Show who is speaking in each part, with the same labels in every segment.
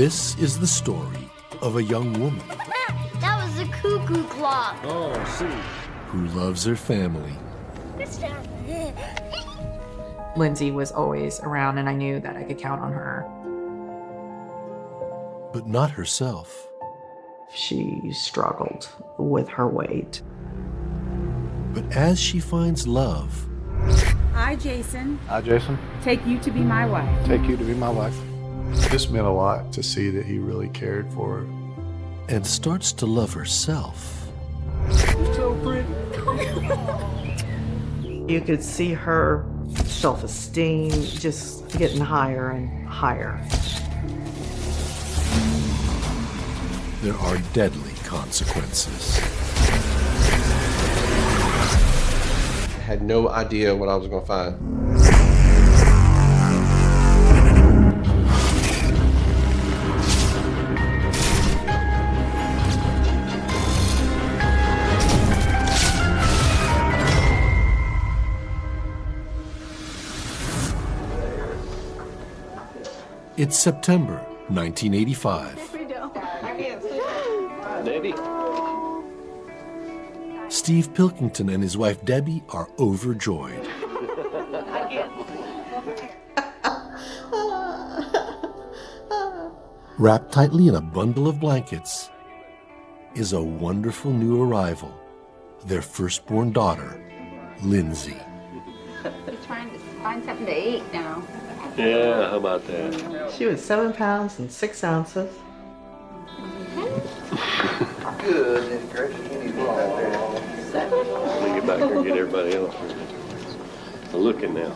Speaker 1: This is the story of a young woman.
Speaker 2: That was a cuckoo clock.
Speaker 3: Oh, I see.
Speaker 1: Who loves her family.
Speaker 4: Lindsay was always around, and I knew that I could count on her.
Speaker 1: But not herself.
Speaker 4: She struggled with her weight.
Speaker 1: But as she finds love,
Speaker 5: I, Jason,
Speaker 6: Take you to be my wife.
Speaker 5: take you to be my wife.
Speaker 7: This meant a lot to see that he really cared for her.
Speaker 1: and starts to love herself,
Speaker 3: So pretty.
Speaker 4: You could see her self-esteem just getting higher and higher.
Speaker 1: there are deadly consequences.
Speaker 8: I had no idea what I was going to find.
Speaker 1: It's September 1985.
Speaker 3: Debbie.
Speaker 1: Steve Pilkington and his wife Debbie are overjoyed. Wrapped tightly in a bundle of blankets is a wonderful new arrival, their firstborn daughter, Lindsay.
Speaker 9: We're trying to find something to eat now.
Speaker 3: Yeah, how about that?
Speaker 4: She was 7 pounds and 6 ounces.
Speaker 3: Let me get back there and get everybody else looking now.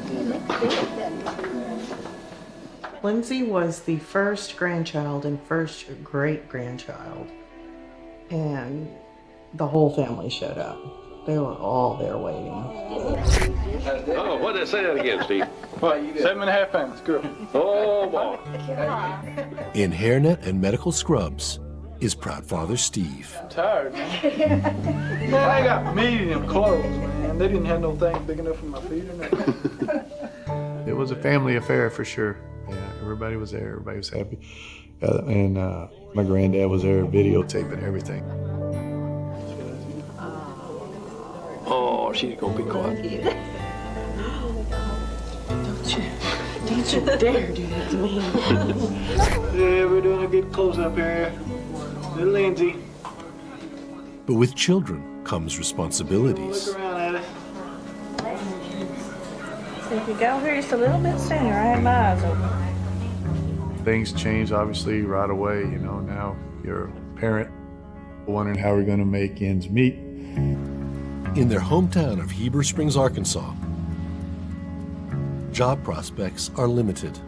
Speaker 4: Lindsay was the first grandchild and first great-grandchild, and the whole family showed up. They were all there waiting.
Speaker 3: Oh, what did I say that again, Steve?
Speaker 5: What, 7.5 pounds, girl.
Speaker 3: Oh, boy.
Speaker 1: In hairnet and medical scrubs is proud father Steve.
Speaker 5: I'm tired, man. Man, I got medium clothes, man. They didn't have no thing big enough for my feet or nothing.
Speaker 7: It was a family affair for sure. Yeah, everybody was there. Everybody was happy. And my granddad was there videotaping everything.
Speaker 3: Oh, she's going to be quiet.
Speaker 4: Don't you dare do that to me.
Speaker 5: Yeah, we're doing a good close-up here. Little Lindsay.
Speaker 1: But with children comes responsibilities.
Speaker 5: Look around at it.
Speaker 6: So if you go here just a little bit sooner, I had my eyes open.
Speaker 7: Things changed obviously right away. You know, now you're a parent wondering how we're going to make ends meet.
Speaker 1: In their hometown of Heber Springs, Arkansas, job prospects are limited.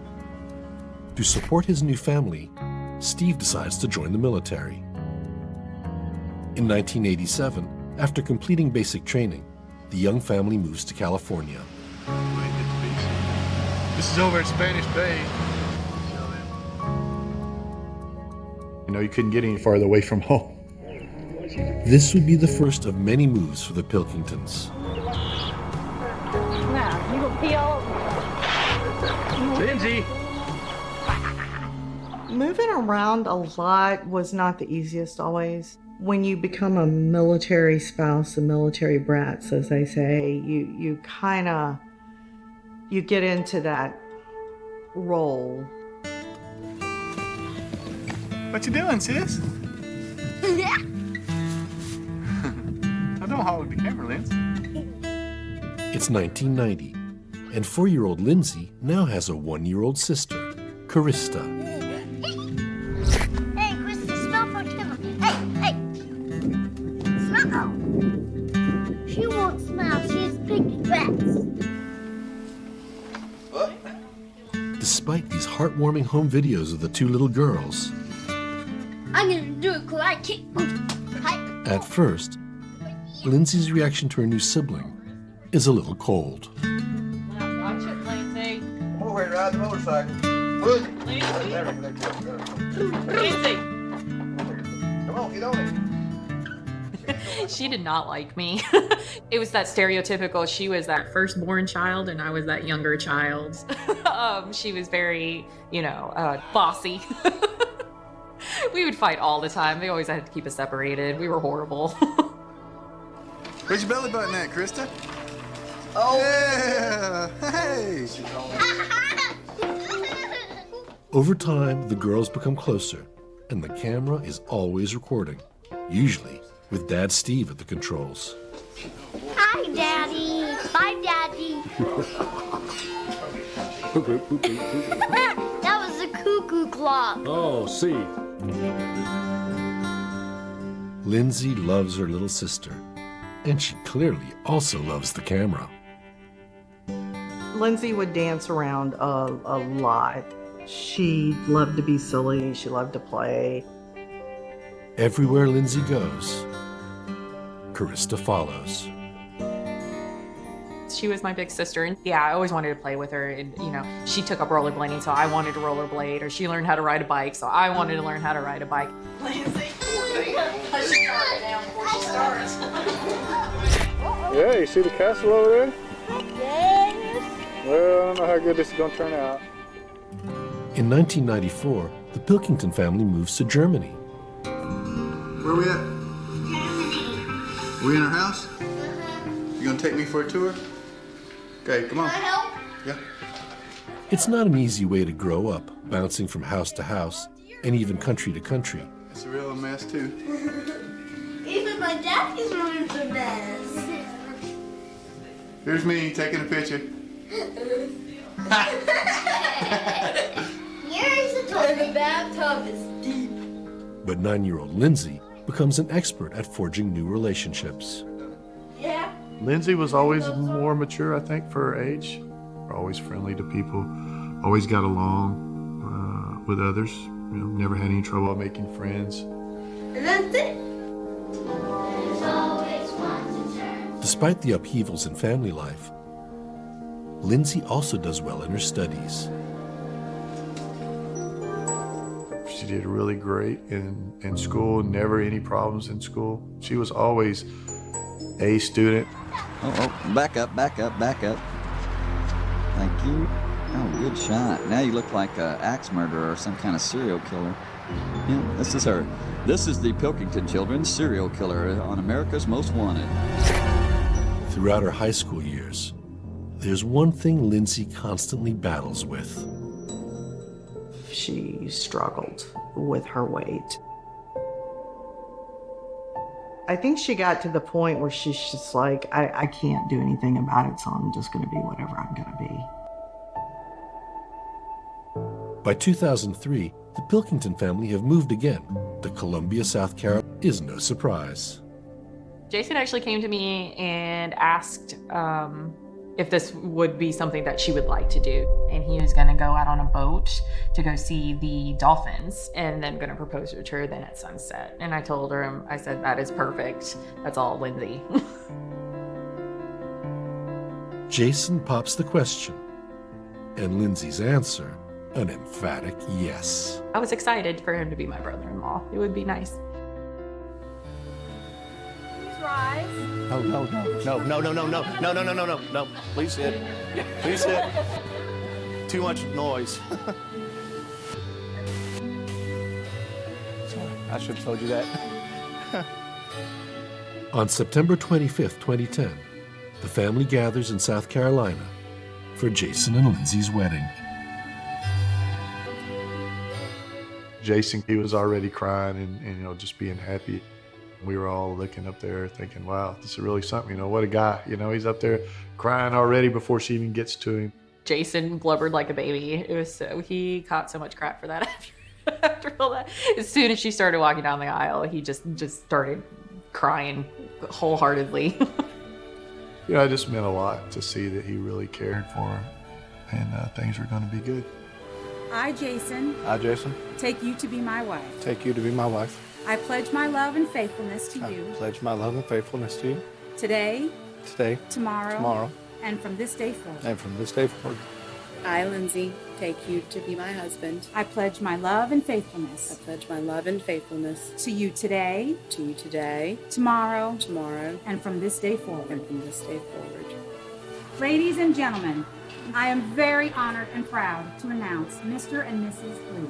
Speaker 1: To support his new family, Steve decides to join the military. In 1987, after completing basic training, the young family moves to California.
Speaker 7: This is over at Spanish Bay. You know, you couldn't get any farther away from home.
Speaker 1: This would be the first of many moves for the Pilkingtons.
Speaker 6: Now, you gonna pee all over.
Speaker 5: Lindsay!
Speaker 4: Moving around a lot was not the easiest always. When you become a military spouse, a military brat, as they say, you get into that role.
Speaker 5: What you doing, sis?
Speaker 2: Yeah.
Speaker 5: I don't hog the camera, Lindsay.
Speaker 1: It's 1990, and 4-year-old Lindsay now has a 1-year-old sister, Carista.
Speaker 2: Hey, Krista, smell for Timothy. Hey, smell. She won't smell. She's picking rats.
Speaker 1: Despite these heartwarming home videos of the two little girls,
Speaker 2: I'm gonna do it because I kick.
Speaker 1: at first, Lindsay's reaction to her new sibling is a little cold.
Speaker 4: Watch it, Lindsay.
Speaker 8: I'm over here to ride the motorcycle.
Speaker 4: Lindsay!
Speaker 8: Come on, get on it.
Speaker 4: She did not like me. It was that stereotypical, she was that firstborn child and I was that younger child. She was very, bossy.
Speaker 10: We would fight all the time. They always had to keep us separated. We were horrible.
Speaker 11: Where's your belly button at, Krista? Oh! Yeah! Hey!
Speaker 1: Over time, the girls become closer, and the camera is always recording, usually with Dad Steve at the controls.
Speaker 2: Hi, Daddy. Bye, Daddy. That was a cuckoo clock.
Speaker 3: Oh, see.
Speaker 1: Lindsay loves her little sister, and she clearly also loves the camera.
Speaker 4: Lindsay would dance around a lot. She loved to be silly. She loved to play.
Speaker 1: Everywhere Lindsay goes, Karista follows.
Speaker 10: She was my big sister, and yeah, I always wanted to play with her. And she took up rollerblading, so I wanted to rollerblade, or she learned how to ride a bike, so I wanted to learn how to ride a bike. Lindsay,
Speaker 5: Yeah, you see the castle over there?
Speaker 2: Yes.
Speaker 5: Well, I don't know how good this is gonna turn out.
Speaker 1: In 1994, the Pilkington family moves to Germany.
Speaker 11: Where are we at? Germany. We in our house? You gonna take me for a tour? Okay, come on.
Speaker 2: Can I help?
Speaker 11: Yeah.
Speaker 1: It's not an easy way to grow up, bouncing from house to house, and even country to country.
Speaker 11: It's a real mess, too.
Speaker 2: Even my daddy's room's a mess.
Speaker 11: Here's me taking a picture.
Speaker 2: Here's the toilet. The bathtub is deep.
Speaker 1: But 9-year-old Lindsay becomes an expert at forging new relationships.
Speaker 2: Yeah.
Speaker 7: Lindsay was always more mature, I think, for her age. Always friendly to people, always got along with others. Never had any trouble making friends.
Speaker 2: And that's it. There's always one to turn.
Speaker 1: Despite the upheavals in family life, Lindsay also does well in her studies.
Speaker 7: She did really great in school, never any problems in school. She was always a student.
Speaker 12: Oh, back up. Thank you. Oh, good shot. Now you look like an axe murderer or some kind of serial killer. Yeah, this is her. This is the Pilkington children's serial killer on America's Most Wanted.
Speaker 1: Throughout her high school years, there's one thing Lindsay constantly battles with.
Speaker 4: She struggled with her weight. I think she got to the point where she's just like, I can't do anything about it, so I'm just going to be whatever I'm going to be.
Speaker 1: By 2003, the Pilkington family have moved again. To Columbia, South Carolina is no surprise.
Speaker 10: Jason actually came to me and asked if this would be something that she would like to do. And he was gonna go out on a boat to go see the dolphins and then gonna propose to her then at sunset. And I told her, I said, that is perfect. That's all Lindsay.
Speaker 1: Jason pops the question, and Lindsay's answer, an emphatic yes.
Speaker 10: I was excited for him to be my brother-in-law. It would be nice.
Speaker 2: Rise.
Speaker 13: No. Please sit. Please sit. Too much noise. Sorry, I should have told you that.
Speaker 1: On September 25th, 2010, the family gathers in South Carolina for Jason and Lindsay's wedding.
Speaker 7: Jason, he was already crying and just being happy. We were all looking up there thinking, wow, this is really something. What a guy. He's up there crying already before she even gets to him.
Speaker 10: Jason blubbered like a baby. He caught so much crap for that after all that. As soon as she started walking down the aisle, he just started crying wholeheartedly.
Speaker 7: It just meant a lot to see that he really cared for her and things were going to be good.
Speaker 14: I, Jason, take you to be my wife.
Speaker 13: Take you to be my wife.
Speaker 14: I pledge my love and faithfulness to you.
Speaker 13: Pledge my love and faithfulness to you.
Speaker 14: Today,
Speaker 13: tomorrow,
Speaker 14: and from this day forward.
Speaker 15: I, Lindsay, take you to be my husband.
Speaker 14: I pledge my love and faithfulness.
Speaker 15: I pledge my love and faithfulness
Speaker 14: to you today, tomorrow, and from this day forward. Ladies and gentlemen, I am very honored and proud to announce Mr. and Mrs. Lee.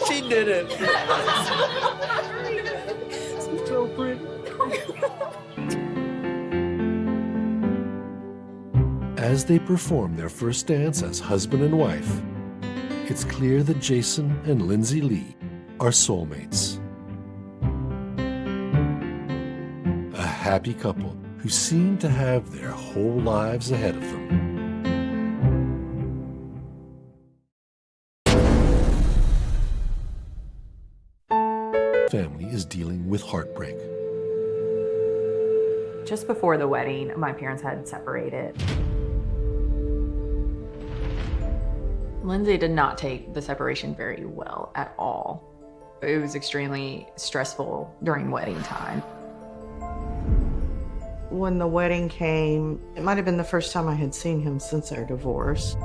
Speaker 8: She did it.
Speaker 5: So pretty.
Speaker 1: As they perform their first dance as husband and wife, it's clear that Jason and Lindsay Lee are soulmates. A happy couple who seem to have their whole lives ahead of them. Family is dealing with heartbreak.
Speaker 10: Just before the wedding, my parents had separated. Lindsay did not take the separation very well at all. It was extremely stressful during wedding time.
Speaker 4: When the wedding came, it might have been the first time I had seen him since our divorce.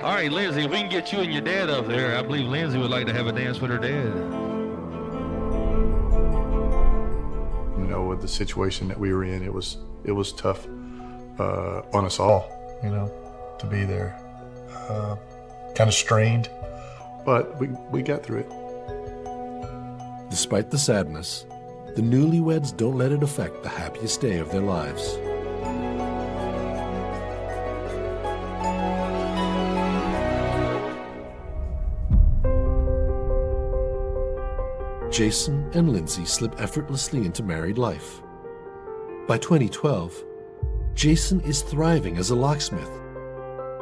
Speaker 16: All right, Lindsay, if we can get you and your dad up there, I believe Lindsay would like to have a dance with her dad.
Speaker 7: You know, with the situation that we were in, it was tough on us all, you know, to be there. Kind of strained, but we got through it.
Speaker 1: Despite the sadness, the newlyweds don't let it affect the happiest day of their lives. Jason and Lindsay slip effortlessly into married life. By 2012, Jason is thriving as a locksmith,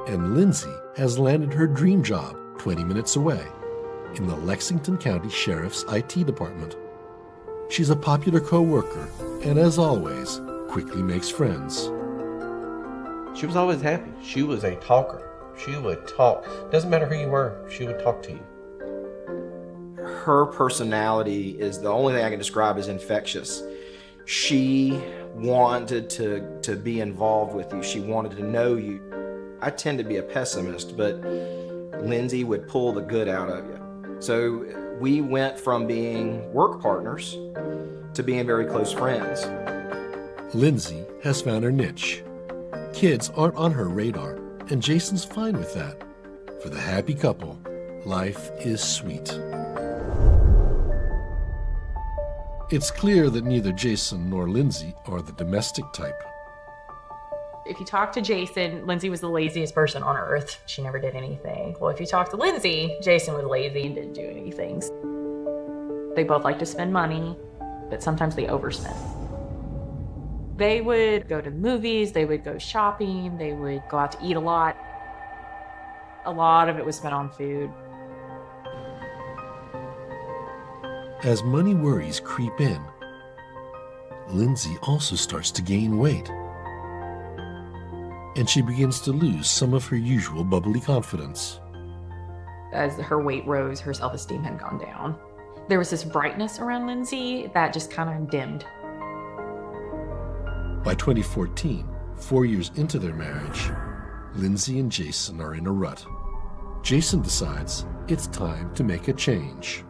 Speaker 1: and Lindsay has landed her dream job 20 minutes away in the Lexington County Sheriff's IT department. She's a popular co-worker and, as always, quickly makes friends.
Speaker 8: She was always happy. She was a talker. She would talk. Doesn't matter who you were, she would talk to you.
Speaker 17: Her personality is the only thing I can describe as infectious. She wanted to be involved with you. She wanted to know you. I tend to be a pessimist, but Lindsay would pull the good out of you. So we went from being work partners to being very close friends.
Speaker 1: Lindsay has found her niche. Kids aren't on her radar, and Jason's fine with that. For the happy couple, life is sweet. It's clear that neither Jason nor Lindsay are the domestic type.
Speaker 10: If you talk to Jason, Lindsay was the laziest person on earth. She never did anything. Well, if you talk to Lindsay, Jason was lazy and didn't do anything. They both like to spend money, but sometimes they overspend. They would go to the movies, they would go shopping, they would go out to eat a lot. A lot of it was spent on food.
Speaker 1: As money worries creep in, Lindsay also starts to gain weight. And she begins to lose some of her usual bubbly confidence.
Speaker 10: As her weight rose, her self-esteem had gone down. There was this brightness around Lindsay that just kind of dimmed.
Speaker 1: By 2014, 4 years into their marriage, Lindsay and Jason are in a rut. Jason decides it's time to make a change.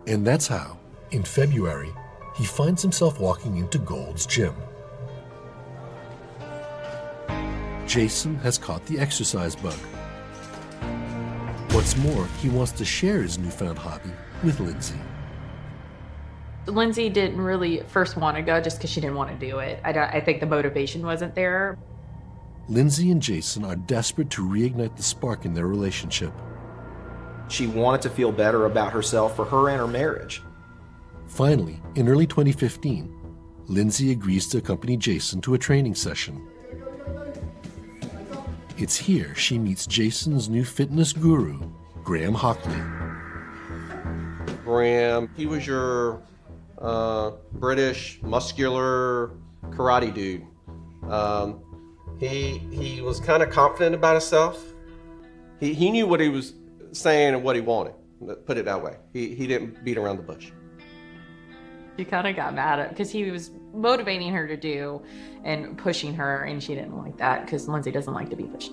Speaker 1: And that's how, in February, he finds himself walking into Gold's Gym. Jason has caught the exercise bug. What's more, he wants to share his newfound hobby with Lindsay.
Speaker 10: Lindsay didn't really first want to go just because she didn't want to do it. I think the motivation wasn't there.
Speaker 1: Lindsay and Jason are desperate to reignite the spark in their relationship.
Speaker 17: She wanted to feel better about herself for her and her marriage.
Speaker 1: Finally, in early 2015, Lindsay agrees to accompany Jason to a training session. It's here she meets Jason's new fitness guru, Graham Hockley.
Speaker 8: Graham, he was your British, muscular karate dude. He was kind of confident about himself. He knew what he was saying and what he wanted, put it that way. He didn't beat around the bush.
Speaker 10: She kind of got mad at because he was motivating her to do and pushing her, and she didn't like that because Lindsay doesn't like to be pushed.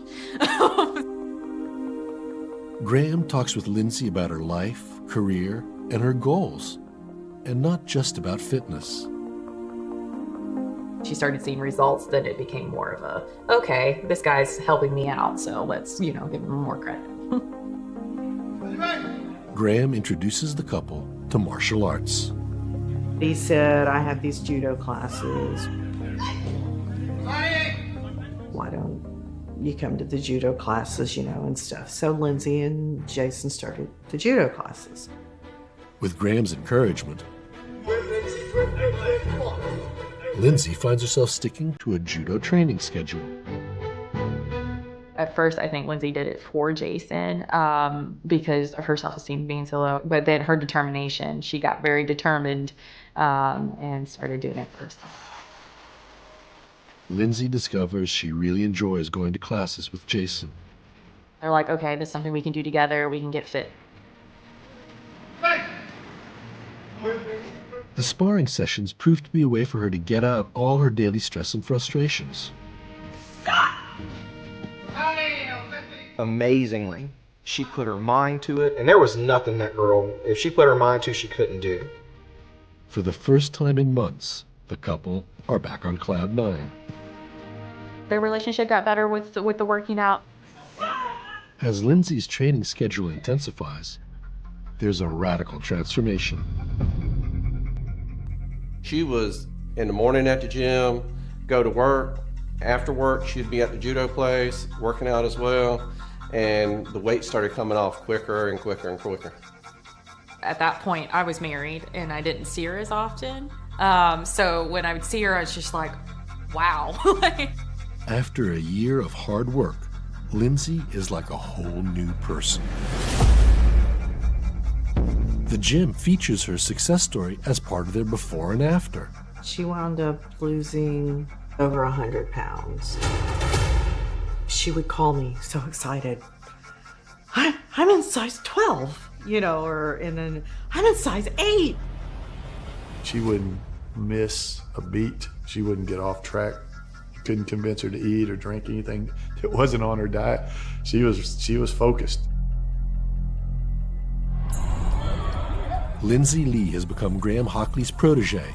Speaker 1: Graham talks with Lindsay about her life, career, and her goals, and not just about fitness.
Speaker 10: she started seeing results, then it became more of a, okay, this guy's helping me out, so let's, give him more credit.
Speaker 1: Graham introduces the couple to martial arts.
Speaker 4: He said, I have these judo classes. Why don't you come to the judo classes, and stuff. So Lindsay and Jason started the judo classes.
Speaker 1: With Graham's encouragement, Lindsay finds herself sticking to a judo training schedule.
Speaker 10: At first, I think Lindsay did it for Jason because of her self-esteem being so low. But then her determination, she got very determined and started doing it for herself.
Speaker 1: Lindsay discovers she really enjoys going to classes with Jason.
Speaker 10: They're like, okay, this is something we can do together. We can get fit.
Speaker 1: The sparring sessions proved to be a way for her to get out all her daily stress and frustrations.
Speaker 17: Amazingly, she put her mind to it, and there was nothing that girl, if she put her mind to, she couldn't do.
Speaker 1: For the first time in months, the couple are back on cloud 9.
Speaker 10: Their relationship got better with the working out.
Speaker 1: As Lindsay's training schedule intensifies, there's a radical transformation.
Speaker 8: She was in the morning at the gym, go to work. After work, she'd be at the judo place, working out as well. And the weight started coming off quicker and quicker and quicker.
Speaker 10: At that point, I was married and I didn't see her as often. So when I would see her, I was just like, wow.
Speaker 1: After a year of hard work, Lindsay is like a whole new person. The gym features her success story as part of their before and after.
Speaker 4: She wound up losing over 100 pounds. She would call me so excited. I'm in size 12, and then I'm in size 8.
Speaker 7: She wouldn't miss a beat. She wouldn't get off track. You couldn't convince her to eat or drink anything that wasn't on her diet. She was focused.
Speaker 1: Lindsay Lee has become Graham Hockley's protege,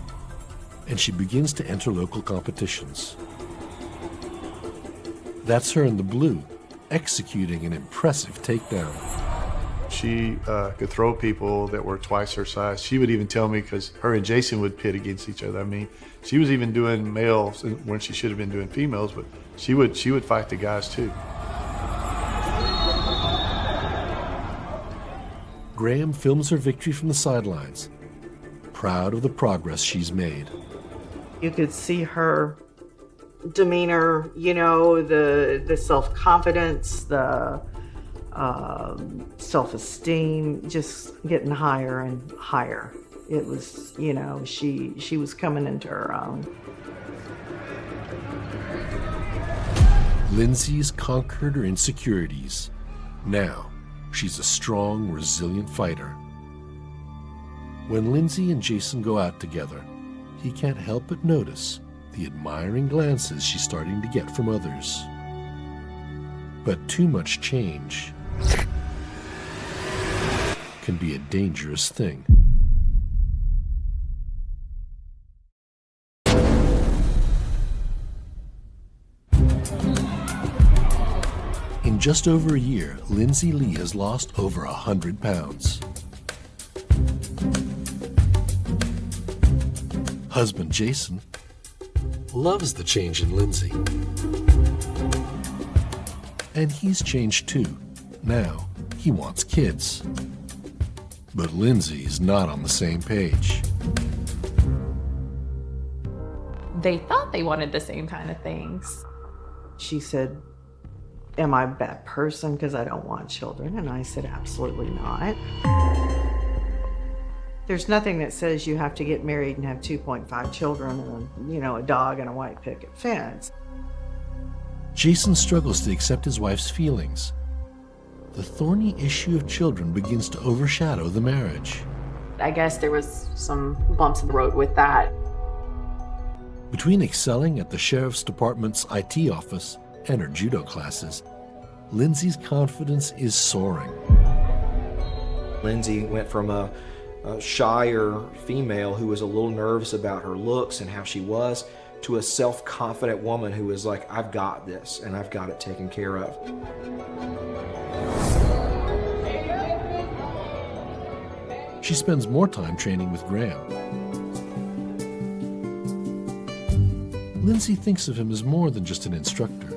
Speaker 1: and she begins to enter local competitions. That's her in the blue, executing an impressive takedown.
Speaker 7: She could throw people that were twice her size. She would even tell me, because her and Jason would pit against each other. I mean, she was even doing males when she should have been doing females, but she would fight the guys too.
Speaker 1: Graham films her victory from the sidelines, proud of the progress she's made.
Speaker 4: You could see her demeanor, the self-confidence, the self-esteem, just getting higher and higher. It was, she was coming into her own.
Speaker 1: Lindsay's conquered her insecurities. Now, she's a strong, resilient fighter. When Lindsay and Jason go out together, he can't help but notice the admiring glances she's starting to get from others. But too much change can be a dangerous thing. In just over a year, Lindsay Lee has lost over 100 pounds. Husband Jason loves the change in Lindsay. And he's changed too. Now, he wants kids. But Lindsay's not on the same page.
Speaker 10: They thought they wanted the same kind of things.
Speaker 4: She said, am I a bad person because I don't want children? And I said, absolutely not. There's nothing that says you have to get married and have 2.5 children and, a dog and a white picket fence.
Speaker 1: Jason struggles to accept his wife's feelings. The thorny issue of children begins to overshadow the marriage.
Speaker 10: I guess there was some bumps in the road with that.
Speaker 1: Between excelling at the Sheriff's Department's IT office and her judo classes, Lindsay's confidence is soaring.
Speaker 17: Lindsay went from a shyer female who was a little nervous about her looks and how she was, to a self-confident woman who is like, I've got this and I've got it taken care of.
Speaker 1: She spends more time training with Graham. Lindsay thinks of him as more than just an instructor.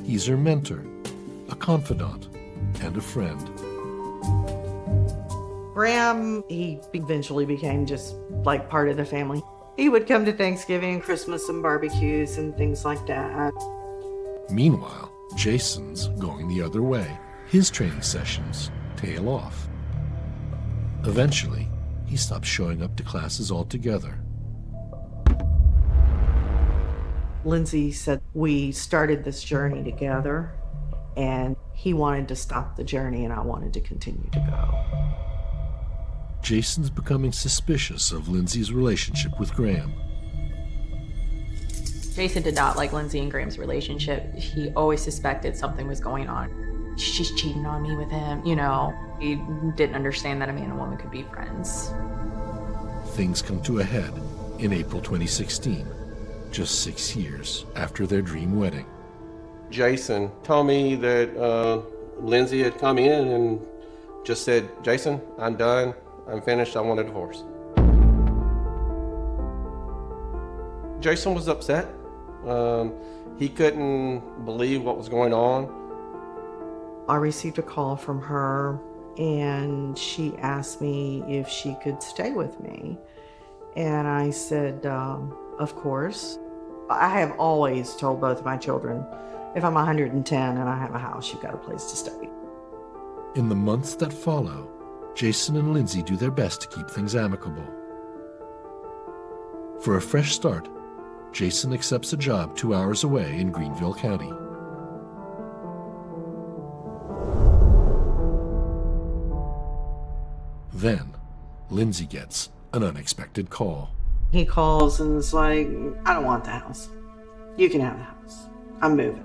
Speaker 1: He's her mentor, a confidant, and a friend.
Speaker 4: Graham, he eventually became just like part of the family. He would come to Thanksgiving and Christmas and barbecues and things like that.
Speaker 1: Meanwhile, Jason's going the other way. His training sessions tail off. Eventually, he stops showing up to classes altogether.
Speaker 4: Lindsay said we started this journey together, and he wanted to stop the journey and I wanted to continue to go.
Speaker 1: Jason's becoming suspicious of Lindsay's relationship with Graham.
Speaker 10: Jason did not like Lindsay and Graham's relationship. He always suspected something was going on. She's cheating on me with him, you know. He didn't understand that a man and woman could be friends.
Speaker 1: Things come to a head in April 2016, just 6 years after their dream wedding.
Speaker 8: Jason told me that Lindsay had come in and just said, Jason, I'm done. I'm finished. I want a divorce. Jason was upset. He couldn't believe what was going on.
Speaker 4: I received a call from her and she asked me if she could stay with me. And I said, of course. I have always told both of my children, if I'm 110 and I have a house, you've got a place to stay.
Speaker 1: In the months that follow, Jason and Lindsay do their best to keep things amicable. For a fresh start, Jason accepts a job 2 hours away in Greenville County. Then, Lindsay gets an unexpected call.
Speaker 4: He calls and is like, I don't want the house. You can have the house. I'm moving.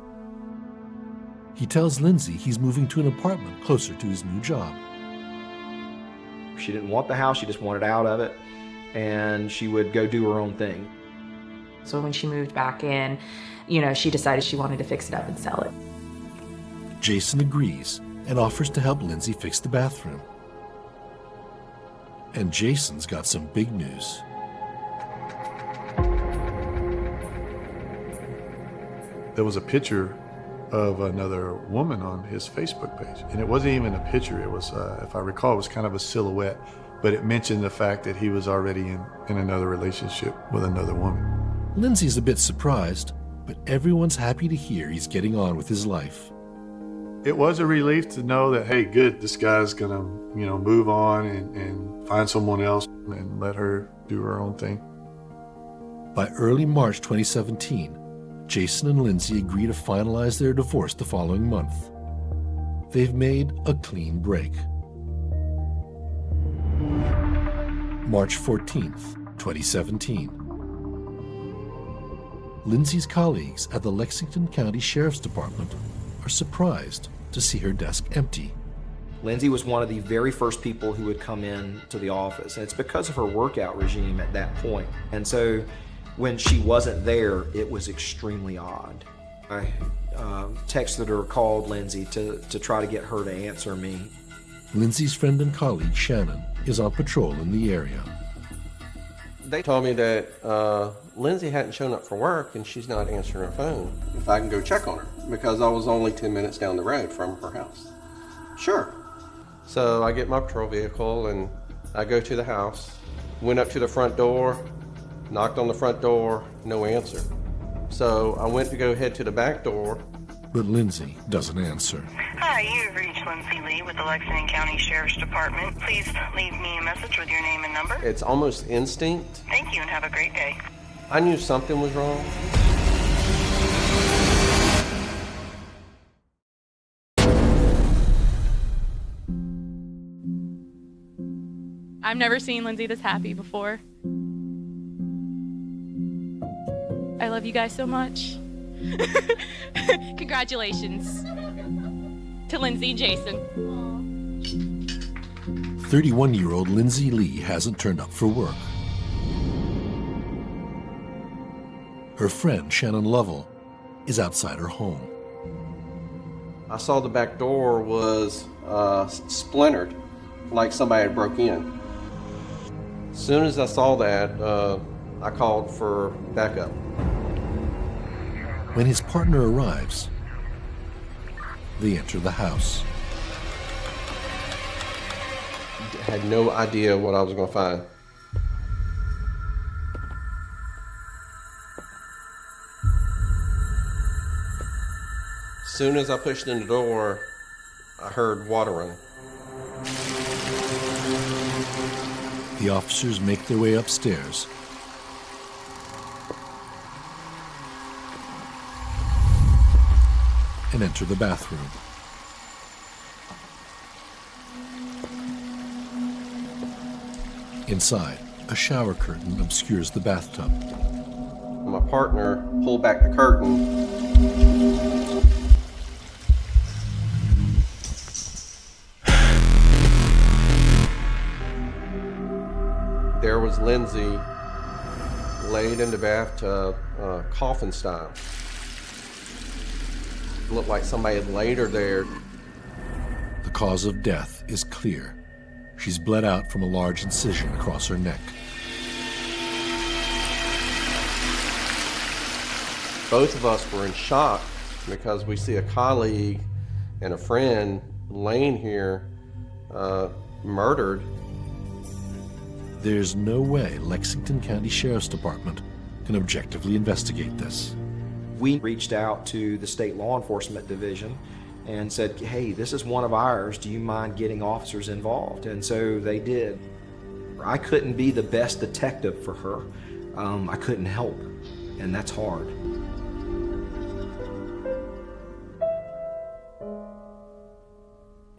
Speaker 1: He tells Lindsay he's moving to an apartment closer to his new job.
Speaker 17: She didn't want the house, she just wanted out of it, and she would go do her own thing.
Speaker 10: So when she moved back in, you know, she decided she wanted to fix it up and sell it.
Speaker 1: Jason agrees and offers to help Lindsay fix the bathroom. And Jason's got some big news.
Speaker 7: There was a picture of another woman on his Facebook page. And it wasn't even a picture. It was, if I recall, it was kind of a silhouette. But it mentioned the fact that he was already in another relationship with another woman.
Speaker 1: Lindsay's a bit surprised, but everyone's happy to hear he's getting on with his life.
Speaker 7: It was a relief to know that, hey, good, this guy's gonna, move on and find someone else and let her do her own thing.
Speaker 1: By early March 2017, Jason and Lindsay agree to finalize their divorce the following month. They've made a clean break. March 14th, 2017. Lindsay's colleagues at the Lexington County Sheriff's Department are surprised to see her desk empty.
Speaker 17: Lindsay was one of the very first people who would come in to the office, and it's because of her workout regime at that point. And so when she wasn't there, it was extremely odd. I texted her, called Lindsay to try to get her to answer me.
Speaker 1: Lindsay's friend and colleague, Shannon, is on patrol in the area.
Speaker 8: They told me that Lindsay hadn't shown up for work and she's not answering her phone. If I can go check on her, because I was only 10 minutes down the road from her house. Sure. So I get my patrol vehicle and I go to the house, went up to the front door, knocked on the front door, no answer. So I went to go head to the back door.
Speaker 1: But Lindsay doesn't answer.
Speaker 18: Hi, you've reached Lindsay Lee with the Lexington County Sheriff's Department. Please leave me a message with your name and number.
Speaker 8: It's almost instinct.
Speaker 18: Thank you and have a great day.
Speaker 8: I knew something was wrong.
Speaker 19: I've never seen Lindsay this happy before. I love you guys so much. Congratulations to Lindsay and Jason.
Speaker 1: 31-year-old Lindsay Lee hasn't turned up for work. Her friend, Shannon Lovell, is outside her home.
Speaker 8: I saw the back door was splintered, like somebody had broke in. As soon as I saw that, I called for backup.
Speaker 1: When his partner arrives, they enter the house.
Speaker 8: I had no idea what I was going to find. As soon as I pushed in the door, I heard water running.
Speaker 1: The officers make their way upstairs. And enter the bathroom. Inside, a shower curtain obscures the bathtub.
Speaker 8: My partner pulled back the curtain. There was Lindsay laid in the bathtub, coffin style. It looked like somebody had laid her there.
Speaker 1: The cause of death is clear. She's bled out from a large incision across her neck.
Speaker 8: Both of us were in shock because we see a colleague and a friend laying here, murdered.
Speaker 1: There's no way Lexington County Sheriff's Department can objectively investigate this.
Speaker 17: We reached out to the state law enforcement division and said, hey, this is one of ours. Do you mind getting officers involved? And so they did. I couldn't be the best detective for her. I couldn't help, and that's hard.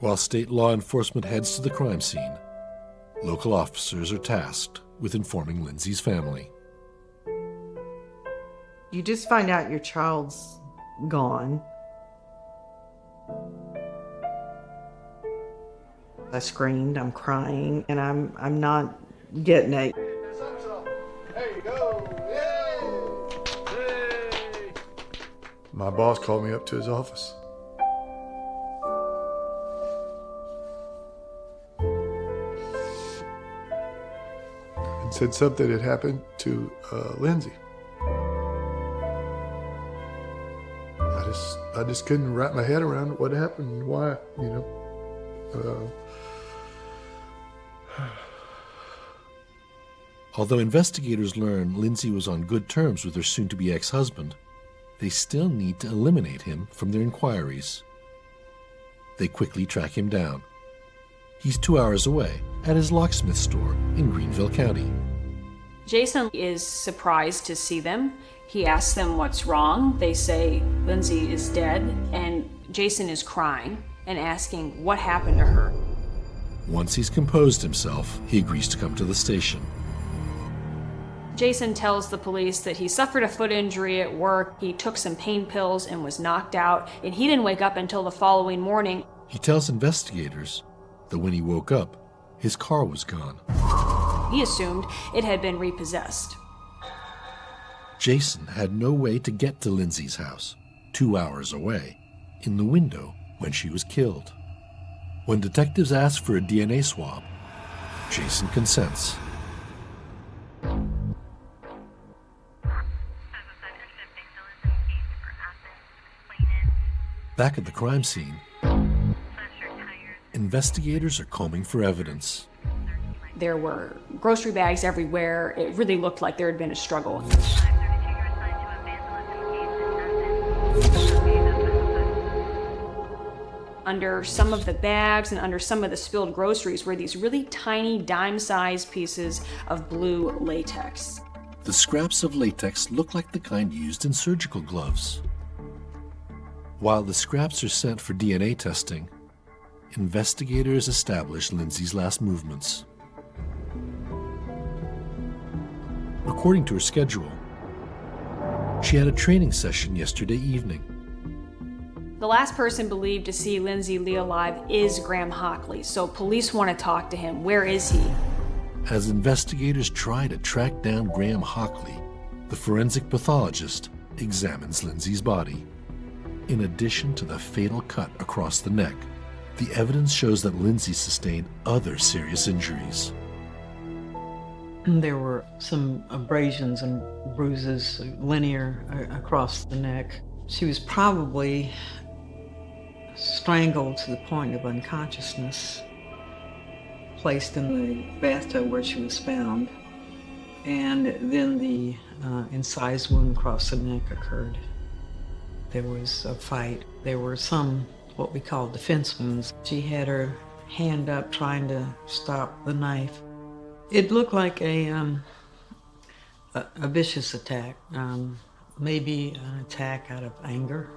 Speaker 1: While state law enforcement heads to the crime scene, local officers are tasked with informing Lindsay's family.
Speaker 4: You just find out your child's gone. I screamed, I'm crying, and I'm not getting it.
Speaker 7: My boss called me up to his office. And said something had happened to Lindsay. I just couldn't wrap my head around what happened and why, you know.
Speaker 1: Although investigators learn Lindsay was on good terms with her soon-to-be ex-husband, they still need to eliminate him from their inquiries. They quickly track him down. He's 2 hours away at his locksmith store in Greenville County.
Speaker 20: Jason is surprised to see them. He asks them what's wrong. They say Lindsay is dead, and Jason is crying and asking what happened to her.
Speaker 1: Once he's composed himself, he agrees to come to the station.
Speaker 20: Jason tells the police that he suffered a foot injury at work, he took some pain pills and was knocked out, and he didn't wake up until the following morning.
Speaker 1: He tells investigators that when he woke up, his car was gone.
Speaker 20: He assumed it had been repossessed.
Speaker 1: Jason had no way to get to Lindsay's house, 2 hours away, in the window when she was killed. When detectives ask for a DNA swab, Jason consents. Back at the crime scene, investigators are combing for evidence.
Speaker 20: There were grocery bags everywhere. It really looked like there had been a struggle. Under some of the bags and under some of the spilled groceries were these really tiny dime-sized pieces of blue latex.
Speaker 1: The scraps of latex look like the kind used in surgical gloves. While the scraps are sent for DNA testing, investigators establish Lindsay's last movements. According to her schedule, she had a training session yesterday evening.
Speaker 20: The last person believed to see Lindsay Lee alive is Graham Hockley, so police want to talk to him. Where is he?
Speaker 1: As investigators try to track down Graham Hockley, The forensic pathologist examines Lindsay's body. In addition to the fatal cut across the neck, the evidence shows that Lindsay sustained other serious injuries.
Speaker 4: There were some abrasions and bruises linear across the neck. She was probably strangled to the point of unconsciousness, placed in the bathtub where she was found, and then the incised wound across the neck occurred. There was a fight. There were some what we call defense wounds. She had her hand up trying to stop the knife. It looked like a vicious attack, maybe an attack out of anger.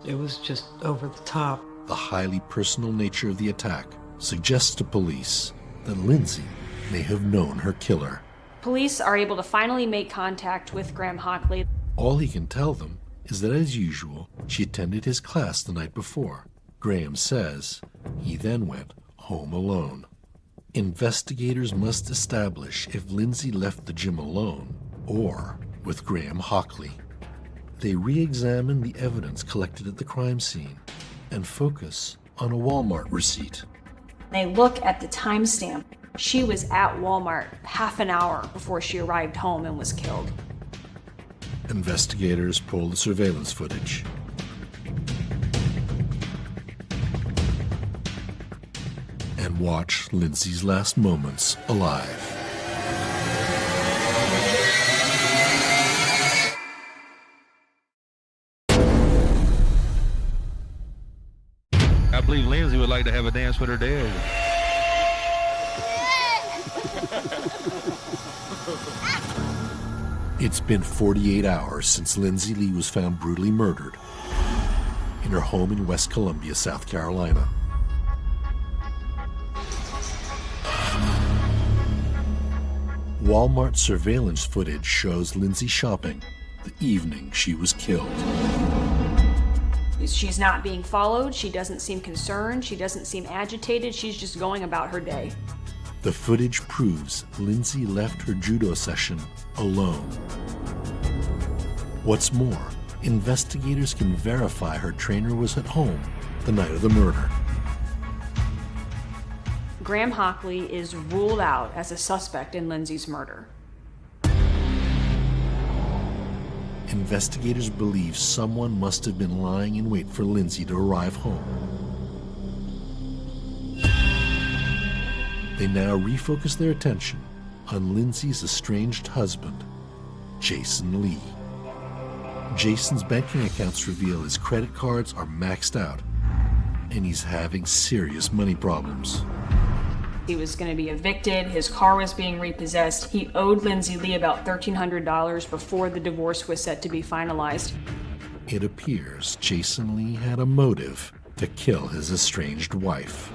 Speaker 4: It was just over the top.
Speaker 1: The highly personal nature of the attack suggests to police that Lindsay may have known her killer.
Speaker 20: Police are able to finally make contact with Graham Hockley.
Speaker 1: All he can tell them is that, as usual, she attended his class the night before. Graham says he then went home alone. Investigators must establish if Lindsay left the gym alone or with Graham Hockley. They re-examine the evidence collected at the crime scene and focus on a Walmart receipt.
Speaker 20: They look at the timestamp. She was at Walmart half an hour before she arrived home and was killed.
Speaker 1: Investigators pull the surveillance footage. And watch Lindsay's last moments alive.
Speaker 16: I believe Lindsay would like to have a dance with her dad.
Speaker 1: It's been 48 hours since Lindsay Lee was found brutally murdered in her home in West Columbia, South Carolina. Walmart surveillance footage shows Lindsay shopping the evening she was killed.
Speaker 20: She's not being followed. She doesn't seem concerned. She doesn't seem agitated. She's just going about her day.
Speaker 1: The footage proves Lindsay left her judo session alone. What's more, investigators can verify her trainer was at home the night of the murder.
Speaker 20: Graham Hockley is ruled out as a suspect in Lindsay's murder.
Speaker 1: Investigators believe someone must have been lying in wait for Lindsay to arrive home. They now refocus their attention on Lindsay's estranged husband, Jason Lee. Jason's banking accounts reveal his credit cards are maxed out, and he's having serious money problems.
Speaker 20: He was going to be evicted. His car was being repossessed. He owed Lindsay Lee about $1,300 before the divorce was set to be finalized.
Speaker 1: It appears Jason Lee had a motive to kill his estranged wife.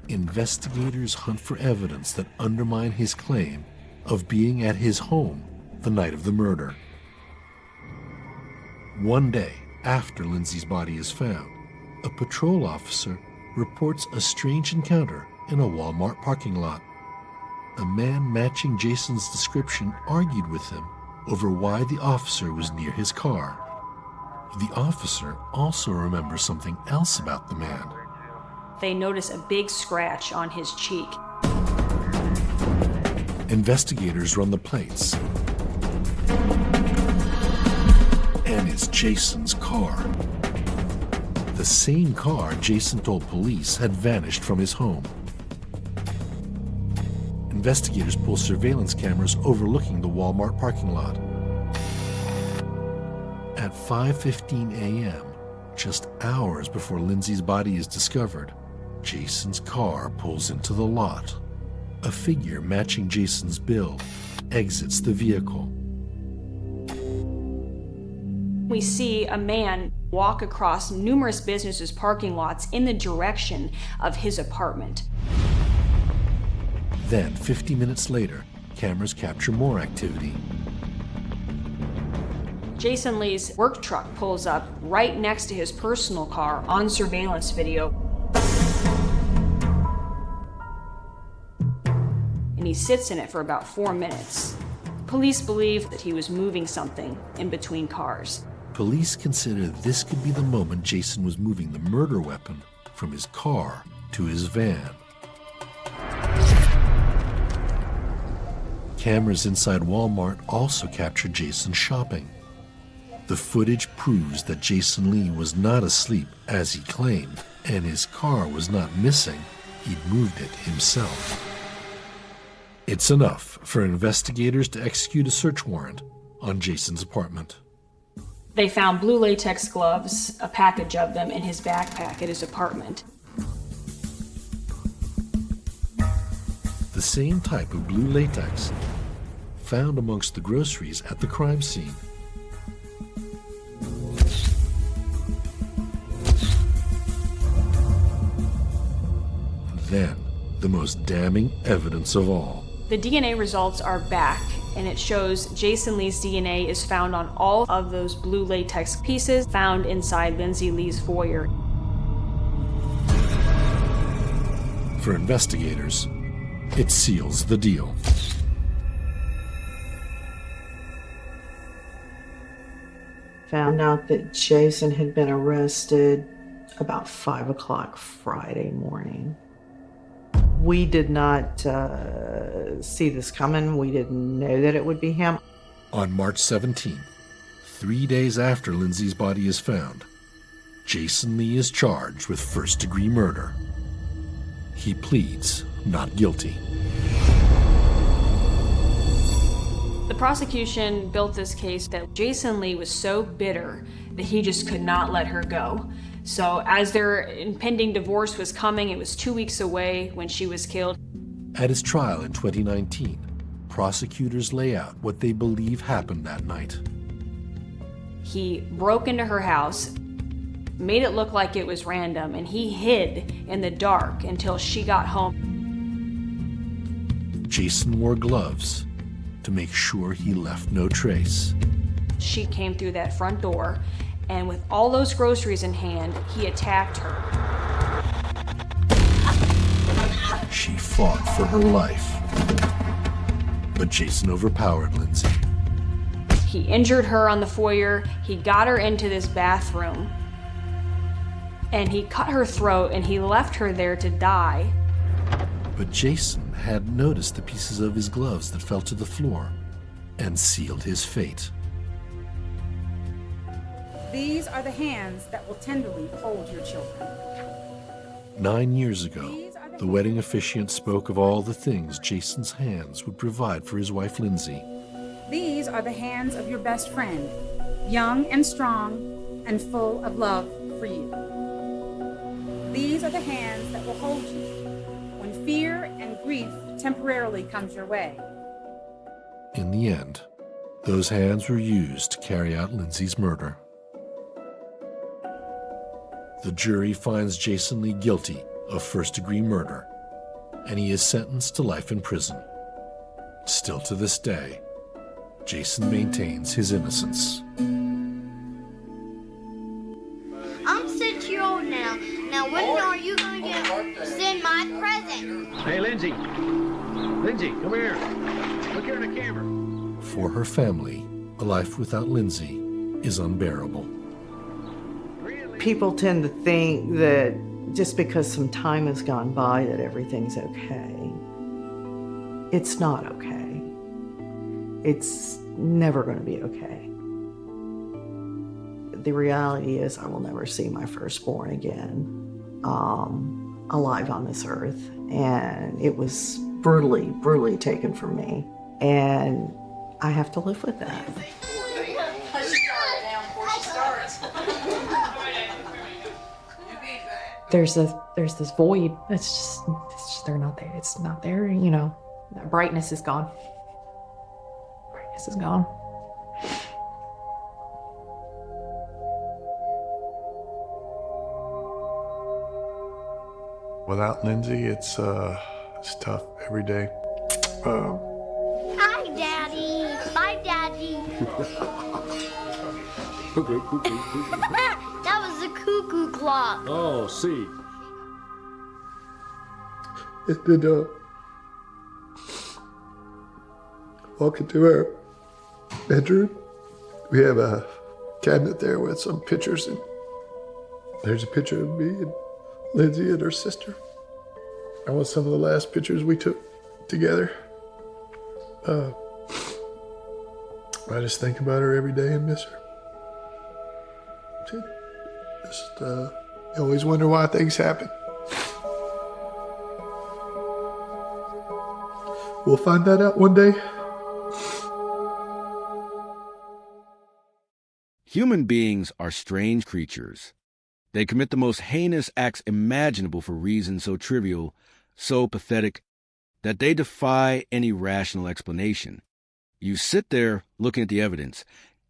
Speaker 1: Investigators hunt for evidence that undermine his claim of being at his home the night of the murder. One day after Lindsay's body is found, a patrol officer reports a strange encounter in a Walmart parking lot. A man matching Jason's description argued with him over why the officer was near his car. The officer also remembers something else about the man.
Speaker 20: They notice a big scratch on his cheek.
Speaker 1: Investigators run the plates. And it's Jason's car. The same car Jason told police had vanished from his home. Investigators pull surveillance cameras overlooking the Walmart parking lot. At 5:15 a.m., just hours before Lindsay's body is discovered, Jason's car pulls into the lot. A figure matching Jason's build exits the vehicle.
Speaker 20: We see a man walk across numerous businesses' parking lots in the direction of his apartment.
Speaker 1: Then, 50 minutes later, cameras capture more activity.
Speaker 20: Jason Lee's work truck pulls up right next to his personal car on surveillance video. And he sits in it for about 4 minutes. Police believe that he was moving something in between cars.
Speaker 1: Police consider this could be the moment Jason was moving the murder weapon from his car to his van. Cameras inside Walmart also captured Jason shopping. The footage proves that Jason Lee was not asleep as he claimed, and his car was not missing. He'd moved it himself. It's enough for investigators to execute a search warrant on Jason's apartment.
Speaker 20: They found blue latex gloves, a package of them, in his backpack at his apartment.
Speaker 1: The same type of blue latex found amongst the groceries at the crime scene. Then, the most damning evidence of all.
Speaker 20: The DNA results are back, and it shows Jason Lee's DNA is found on all of those blue latex pieces found inside Lindsay Lee's foyer.
Speaker 1: For investigators, it seals the deal.
Speaker 4: Found out that Jason had been arrested about 5 o'clock Friday morning. We did not see this coming. We didn't know that it would be him.
Speaker 1: On March 17th, 3 days after Lindsay's body is found, Jason Lee is charged with first-degree murder. He pleads not guilty.
Speaker 20: The prosecution built this case that Jason Lee was so bitter that he just could not let her go. So as their impending divorce was coming, it was 2 weeks away when she was killed.
Speaker 1: At his trial in 2019, prosecutors lay out what they believe happened that night.
Speaker 20: He broke into her house, made it look like it was random, and he hid in the dark until she got home.
Speaker 1: Jason wore gloves to make sure he left no trace.
Speaker 20: She came through that front door, and with all those groceries in hand, he attacked her.
Speaker 1: She fought for her life, but Jason overpowered Lindsay.
Speaker 20: He injured her on the foyer, he got her into this bathroom, and he cut her throat, and he left her there to die.
Speaker 1: But Jason had noticed the pieces of his gloves that fell to the floor and sealed his fate.
Speaker 14: These are the hands that will tenderly hold your children.
Speaker 1: 9 years ago, the wedding officiant spoke of all the things Jason's hands would provide for his wife Lindsay.
Speaker 14: These are the hands of your best friend, young and strong and full of love for you. These are the hands that will hold you when fear and grief temporarily comes your way.
Speaker 1: In the end, those hands were used to carry out Lindsay's murder. The jury finds Jason Lee guilty of first-degree murder, and he is sentenced to life in prison. Still to this day, Jason maintains his innocence.
Speaker 2: I'm 6 years old now. Now when are you going to send my present?
Speaker 16: Hey, Lindsay. Lindsay, come here. Look here in the camera.
Speaker 1: For her family, a life without Lindsay is unbearable.
Speaker 4: People tend to think that just because some time has gone by that everything's okay. It's not okay. It's never going to be okay. The reality is I will never see my firstborn again alive on this earth. And it was brutally, brutally taken from me. And I have to live with that. There's this void. It's just they're not there. It's not there, you know.
Speaker 10: That brightness is gone. Brightness is gone.
Speaker 7: Without Lindsay, it's tough every day.
Speaker 2: Hi, Daddy. Bye, Daddy. That was the cuckoo clock.
Speaker 3: Oh, see.
Speaker 7: It's been walking to her bedroom. We have a cabinet there with some pictures, and there's a picture of me and Lindsay and her sister. That was some of the last pictures we took together. I just think about her every day and miss her. I always wonder why things happen. We'll find that out one day.
Speaker 21: Human beings are strange creatures. They commit the most heinous acts imaginable for reasons so trivial, so pathetic, that they defy any rational explanation. You sit there looking at the evidence,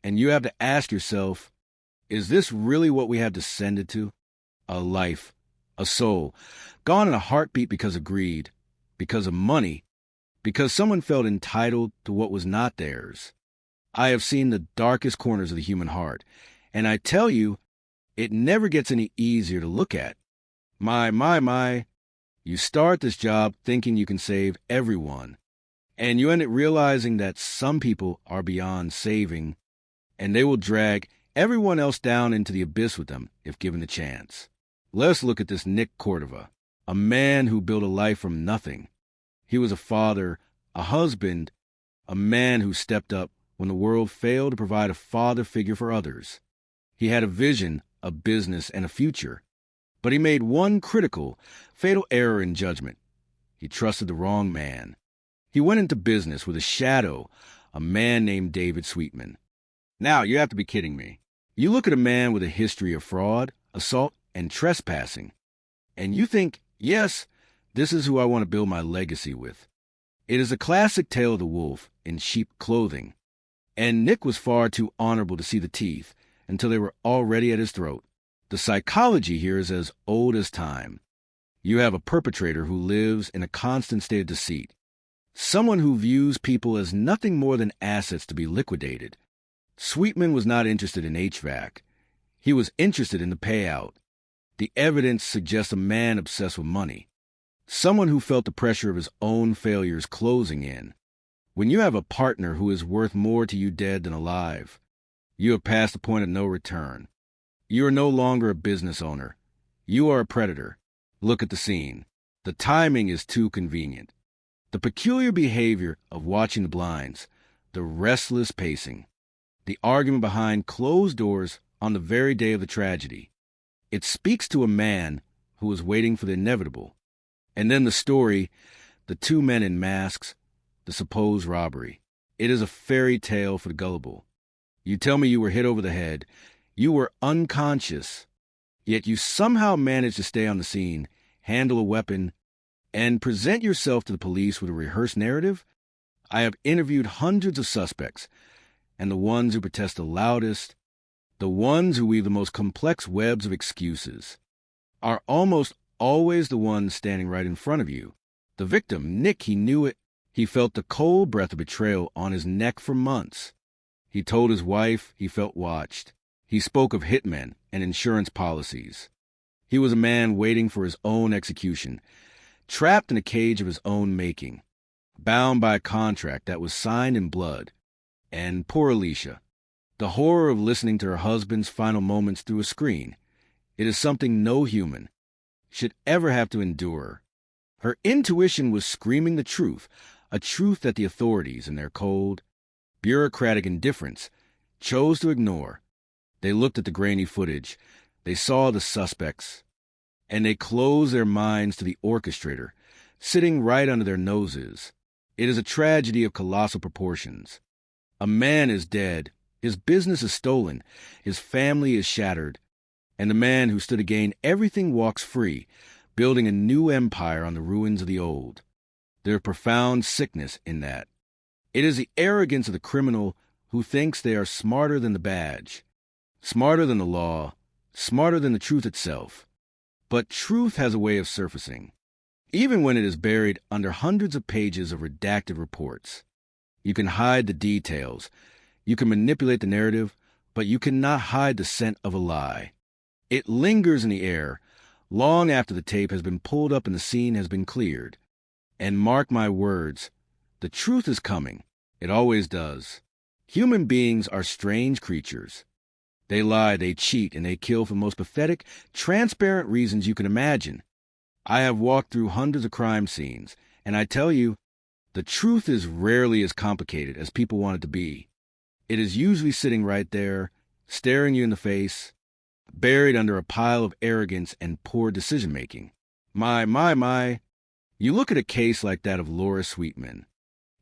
Speaker 21: and you have to ask yourself, is this really what we have descended to? A life, a soul, gone in a heartbeat because of greed, because of money, because someone felt entitled to what was not theirs. I have seen the darkest corners of the human heart, and I tell you, it never gets any easier to look at. My. You start this job thinking you can save everyone, and you end up realizing that some people are beyond saving, and they will drag everyone else down into the abyss with them if given the chance. Let's look at this Nick Cordova, a man who built a life from nothing. He was a father, a husband, a man who stepped up when the world failed to provide a father figure for others. He had a vision, a business, and a future. But he made one critical, fatal error in judgment. He trusted the wrong man. He went into business with a shadow, a man named David Sweetman. Now, you have to be kidding me. You look at a man with a history of fraud, assault, and trespassing, and you think, yes, this is who I want to build my legacy with. It is a classic tale of the wolf in sheep clothing, and Nick was far too honorable to see the teeth until they were already at his throat. The psychology here is as old as time. You have a perpetrator who lives in a constant state of deceit, someone who views people as nothing more than assets to be liquidated. Sweetman was not interested in HVAC. He was interested in the payout. The evidence suggests a man obsessed with money, someone who felt the pressure of his own failures closing in. When you have a partner who is worth more to you dead than alive, you have passed the point of no return. You are no longer a business owner. You are a predator. Look at the scene. The timing is too convenient. The peculiar behavior of watching the blinds, the restless pacing, the argument behind closed doors on the very day of the tragedy. It speaks to a man who was waiting for the inevitable. And then the story, the two men in masks, the supposed robbery. It is a fairy tale for the gullible. You tell me you were hit over the head. You were unconscious, yet you somehow managed to stay on the scene, handle a weapon, and present yourself to the police with a rehearsed narrative? I have interviewed hundreds of suspects, and the ones who protest the loudest, the ones who weave the most complex webs of excuses, are almost always the ones standing right in front of you. The victim, Nick, he knew it. He felt the cold breath of betrayal on his neck for months. He told his wife he felt watched. He spoke of hitmen and insurance policies. He was a man waiting for his own execution, trapped in a cage of his own making, bound by a contract that was signed in blood. And poor Alicia, the horror of listening to her husband's final moments through a screen. It is something no human should ever have to endure. Her intuition was screaming the truth, a truth that the authorities, in their cold, bureaucratic indifference, chose to ignore. They looked at the grainy footage, they saw the suspects, and they closed their minds to the orchestrator, sitting right under their noses. It is a tragedy of colossal proportions. A man is dead, his business is stolen, his family is shattered, and the man who stood to gain everything walks free, building a new empire on the ruins of the old. There is profound sickness in that. It is the arrogance of the criminal who thinks they are smarter than the badge, smarter than the law, smarter than the truth itself. But truth has a way of surfacing, even when it is buried under hundreds of pages of redacted reports. You can hide the details, you can manipulate the narrative, but you cannot hide the scent of a lie. It lingers in the air, long after the tape has been pulled up and the scene has been cleared. And mark my words, the truth is coming. It always does. Human beings are strange creatures. They lie, they cheat, and they kill for the most pathetic, transparent reasons you can imagine. I have walked through hundreds of crime scenes, and I tell you, the truth is rarely as complicated as people want it to be. It is usually sitting right there, staring you in the face, buried under a pile of arrogance and poor decision-making. My. You look at a case like that of Laura Sweetman,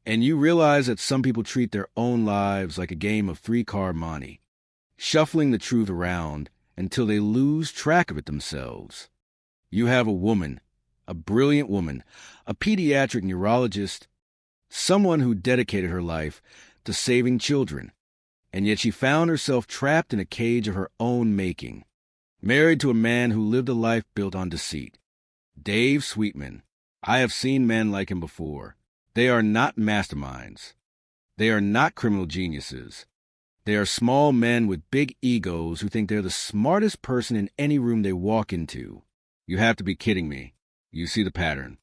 Speaker 21: and you realize that some people treat their own lives like a game of three-card monte, shuffling the truth around until they lose track of it themselves. You have a woman, a brilliant woman, a pediatric neurologist, someone who dedicated her life to saving children, and yet she found herself trapped in a cage of her own making, married to a man who lived a life built on deceit. Dave Sweetman. I have seen men like him before. They are not masterminds. They are not criminal geniuses. They are small men with big egos who think they're the smartest person in any room they walk into. You have to be kidding me. You see the pattern.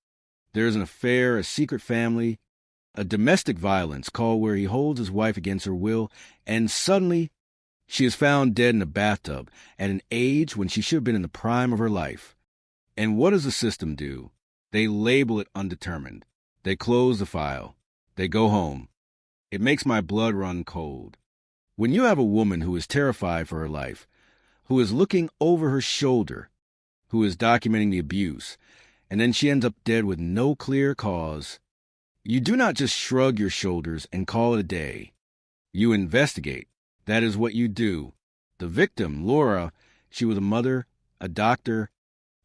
Speaker 21: There is an affair, a secret family, a domestic violence call where he holds his wife against her will, and suddenly she is found dead in a bathtub at an age when she should have been in the prime of her life. And what does the system do? They label it undetermined. They close the file. They go home. It makes my blood run cold. When you have a woman who is terrified for her life, who is looking over her shoulder, who is documenting the abuse, and then she ends up dead with no clear cause, you do not just shrug your shoulders and call it a day. You investigate. That is what you do. The victim, Laura, she was a mother, a doctor,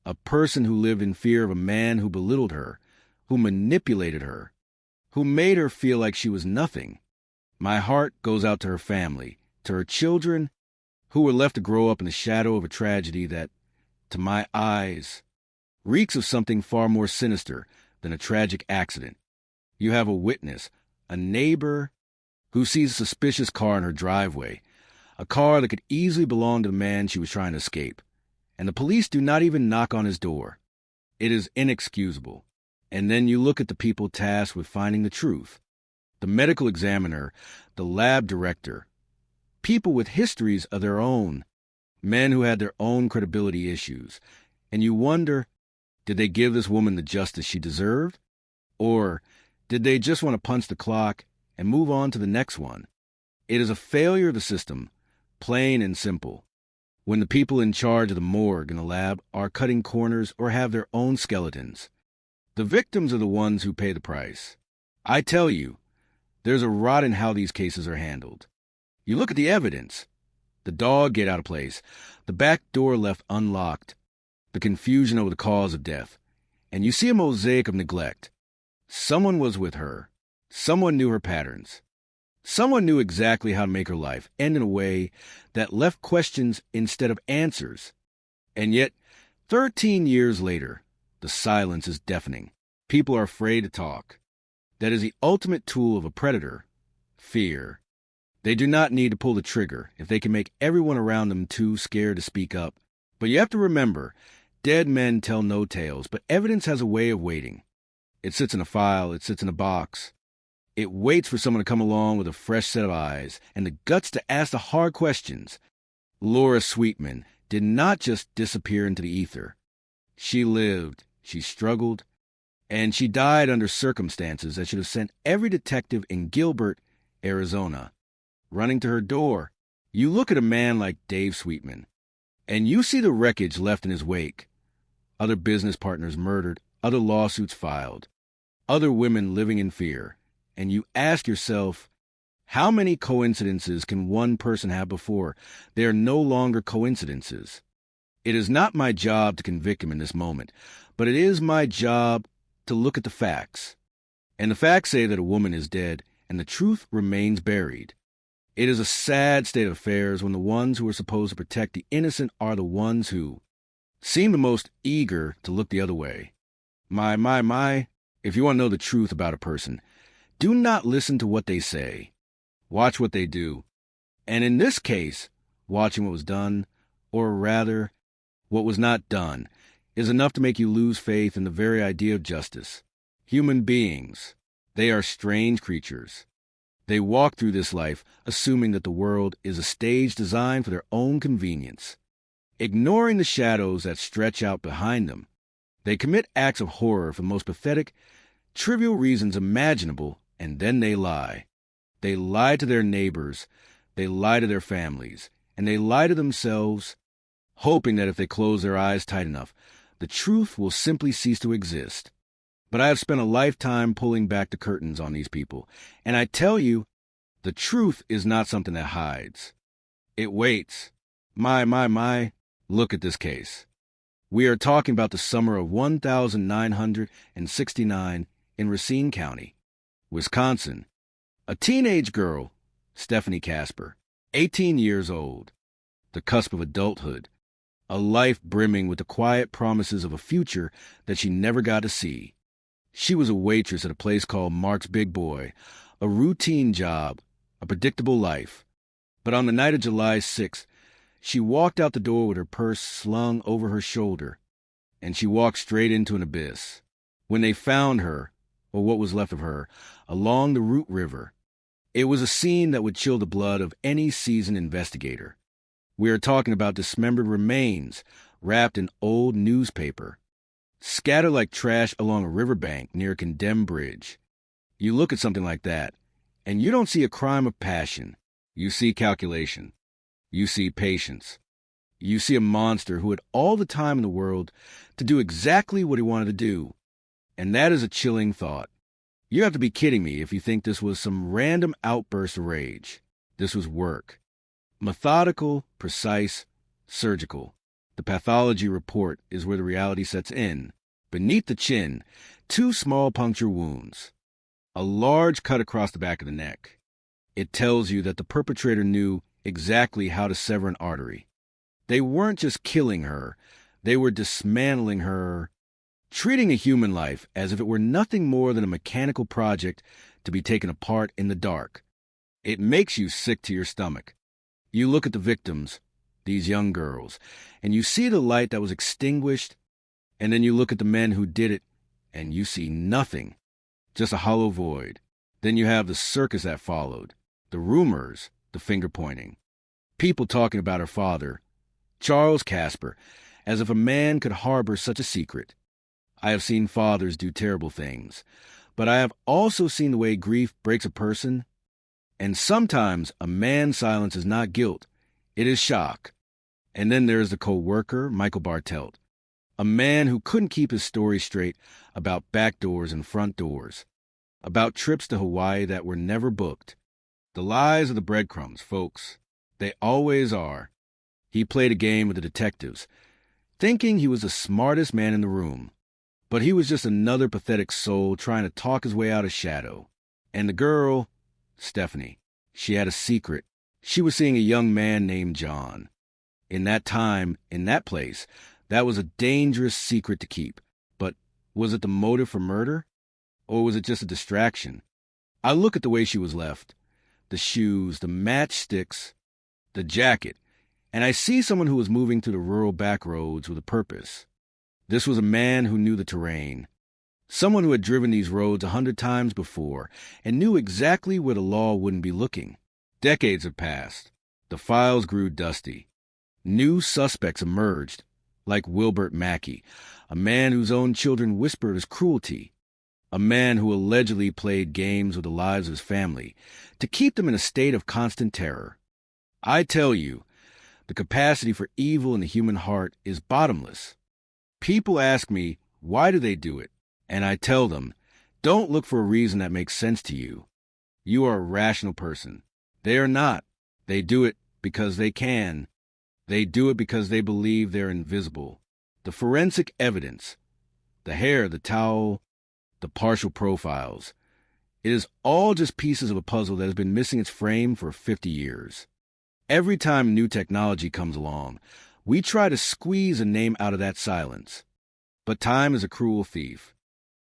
Speaker 21: a person who lived in fear of a man who belittled her, who manipulated her, who made her feel like she was nothing. My heart goes out to her family, to her children, who were left to grow up in the shadow of a tragedy that, to my eyes, reeks of something far more sinister than a tragic accident. You have a witness, a neighbor, who sees a suspicious car in her driveway, a car that could easily belong to the man she was trying to escape. And the police do not even knock on his door. It is inexcusable. And then you look at the people tasked with finding the truth. The medical examiner, the lab director, people with histories of their own, men who had their own credibility issues. And you wonder, did they give this woman the justice she deserved? Or did they just want to punch the clock and move on to the next one? It is a failure of the system, plain and simple. When the people in charge of the morgue and the lab are cutting corners or have their own skeletons, the victims are the ones who pay the price. I tell you, there's a rot in how these cases are handled. You look at the evidence. The dog get out of place, the back door left unlocked, the confusion over the cause of death, and you see a mosaic of neglect. Someone was with her. Someone knew her patterns. Someone knew exactly how to make her life end in a way that left questions instead of answers. And yet, 13 years later, the silence is deafening. People are afraid to talk. That is the ultimate tool of a predator, fear. They do not need to pull the trigger if they can make everyone around them too scared to speak up. But you have to remember, dead men tell no tales, but evidence has a way of waiting. It sits in a file, it sits in a box. It waits for someone to come along with a fresh set of eyes and the guts to ask the hard questions. Laura Sweetman did not just disappear into the ether. She lived, she struggled, and she died under circumstances that should have sent every detective in Gilbert, Arizona, running to her door. You look at a man like Dave Sweetman, and you see the wreckage left in his wake. Other business partners murdered, other lawsuits filed, other women living in fear. And you ask yourself, how many coincidences can one person have before they are no longer coincidences? It is not my job to convict him in this moment, but it is my job to look at the facts. And the facts say that a woman is dead, and the truth remains buried. It is a sad state of affairs when the ones who are supposed to protect the innocent are the ones who seem the most eager to look the other way. My, if you want to know the truth about a person, do not listen to what they say. Watch what they do. And in this case, watching what was done, or rather, what was not done, is enough to make you lose faith in the very idea of justice. Human beings, they are strange creatures. They walk through this life assuming that the world is a stage designed for their own convenience. Ignoring the shadows that stretch out behind them, they commit acts of horror for the most pathetic, trivial reasons imaginable, and then they lie. They lie to their neighbors, they lie to their families, and they lie to themselves, hoping that if they close their eyes tight enough, the truth will simply cease to exist. But I have spent a lifetime pulling back the curtains on these people, and I tell you, the truth is not something that hides. It waits. My, look at this case. We are talking about the summer of 1969 in Racine County, Wisconsin. A teenage girl, Stephanie Casper, 18 years old, the cusp of adulthood, a life brimming with the quiet promises of a future that she never got to see. She was a waitress at a place called Mark's Big Boy, a routine job, a predictable life. But on the night of July 6th, she walked out the door with her purse slung over her shoulder, and she walked straight into an abyss. When they found her, or what was left of her, along the Root River, it was a scene that would chill the blood of any seasoned investigator. We are talking about dismembered remains wrapped in old newspaper, scattered like trash along a riverbank near a condemned bridge. You look at something like that, and you don't see a crime of passion. You see calculation. You see patience. You see a monster who had all the time in the world to do exactly what he wanted to do. And that is a chilling thought. You have to be kidding me if you think this was some random outburst of rage. This was work. Methodical, precise, surgical. The pathology report is where the reality sets in. Beneath the chin, 2 small puncture wounds. A large cut across the back of the neck. It tells you that the perpetrator knew exactly how to sever an artery. They weren't just killing her, they were dismantling her, treating a human life as if it were nothing more than a mechanical project to be taken apart in the dark. It makes you sick to your stomach. You look at the victims, these young girls, and you see the light that was extinguished, and then you look at the men who did it, and you see nothing, just a hollow void. Then you have the circus that followed, the rumors, the finger-pointing, people talking about her father, Charles Casper, as if a man could harbor such a secret. I have seen fathers do terrible things, but I have also seen the way grief breaks a person, and sometimes a man's silence is not guilt, it is shock. And then there is the co-worker, Michael Bartelt, a man who couldn't keep his story straight about back doors and front doors, about trips to Hawaii that were never booked. The lies are the breadcrumbs, folks. They always are. He played a game with the detectives, thinking he was the smartest man in the room. But he was just another pathetic soul trying to talk his way out of shadow. And the girl, Stephanie, she had a secret. She was seeing a young man named John. In that time, in that place, that was a dangerous secret to keep. But was it the motive for murder? Or was it just a distraction? I look at the way she was left. The shoes, the matchsticks, the jacket, and I see someone who was moving through the rural back roads with a purpose. This was a man who knew the terrain, someone who had driven these roads 100 times before and knew exactly where the law wouldn't be looking. Decades have passed. The files grew dusty. New suspects emerged, like Wilbert Mackey, a man whose own children whispered his cruelty, a man who allegedly played games with the lives of his family to keep them in a state of constant terror. I tell you, the capacity for evil in the human heart is bottomless. People ask me, why do they do it? And I tell them, don't look for a reason that makes sense to you. You are a rational person. They are not. They do it because they can. They do it because they believe they're invisible. The forensic evidence, the hair, the towel, the partial profiles, it is all just pieces of a puzzle that has been missing its frame for 50 years. Every time new technology comes along, we try to squeeze a name out of that silence. But time is a cruel thief.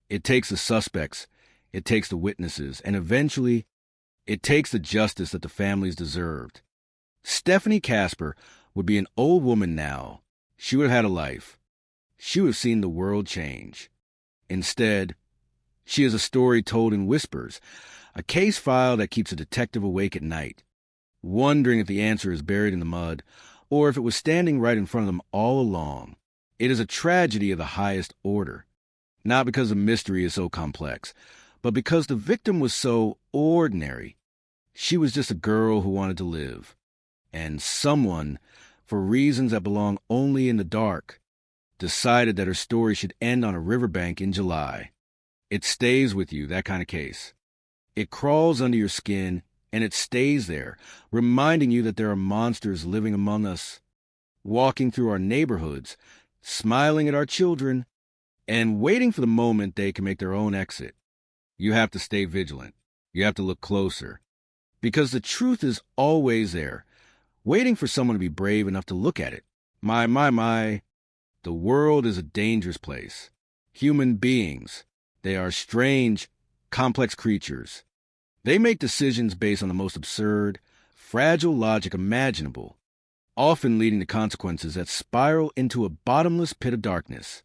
Speaker 21: It takes the suspects, it takes the witnesses, and eventually, it takes the justice that the families deserved. Stephanie Casper would be an old woman now. She would have had a life. She would have seen the world change. Instead, she is a story told in whispers, A case file that keeps a detective awake at night, wondering if the answer is buried in the mud or if it was standing right in front of them all along. It is a tragedy of the highest order, not because the mystery is so complex, but because the victim was so ordinary. She was just a girl who wanted to live, and someone, for reasons that belong only in the dark, decided that her story should end on a riverbank in July. It stays with you, that kind of case. It crawls under your skin, and it stays there, reminding you that there are monsters living among us, walking through our neighborhoods, smiling at our children, and waiting for the moment they can make their own exit. You have to stay vigilant. You have to look closer, because the truth is always there, waiting for someone to be brave enough to look at it. My, the world is a dangerous place. Human beings, they are strange, complex creatures. They make decisions based on the most absurd, fragile logic imaginable, often leading to consequences that spiral into a bottomless pit of darkness.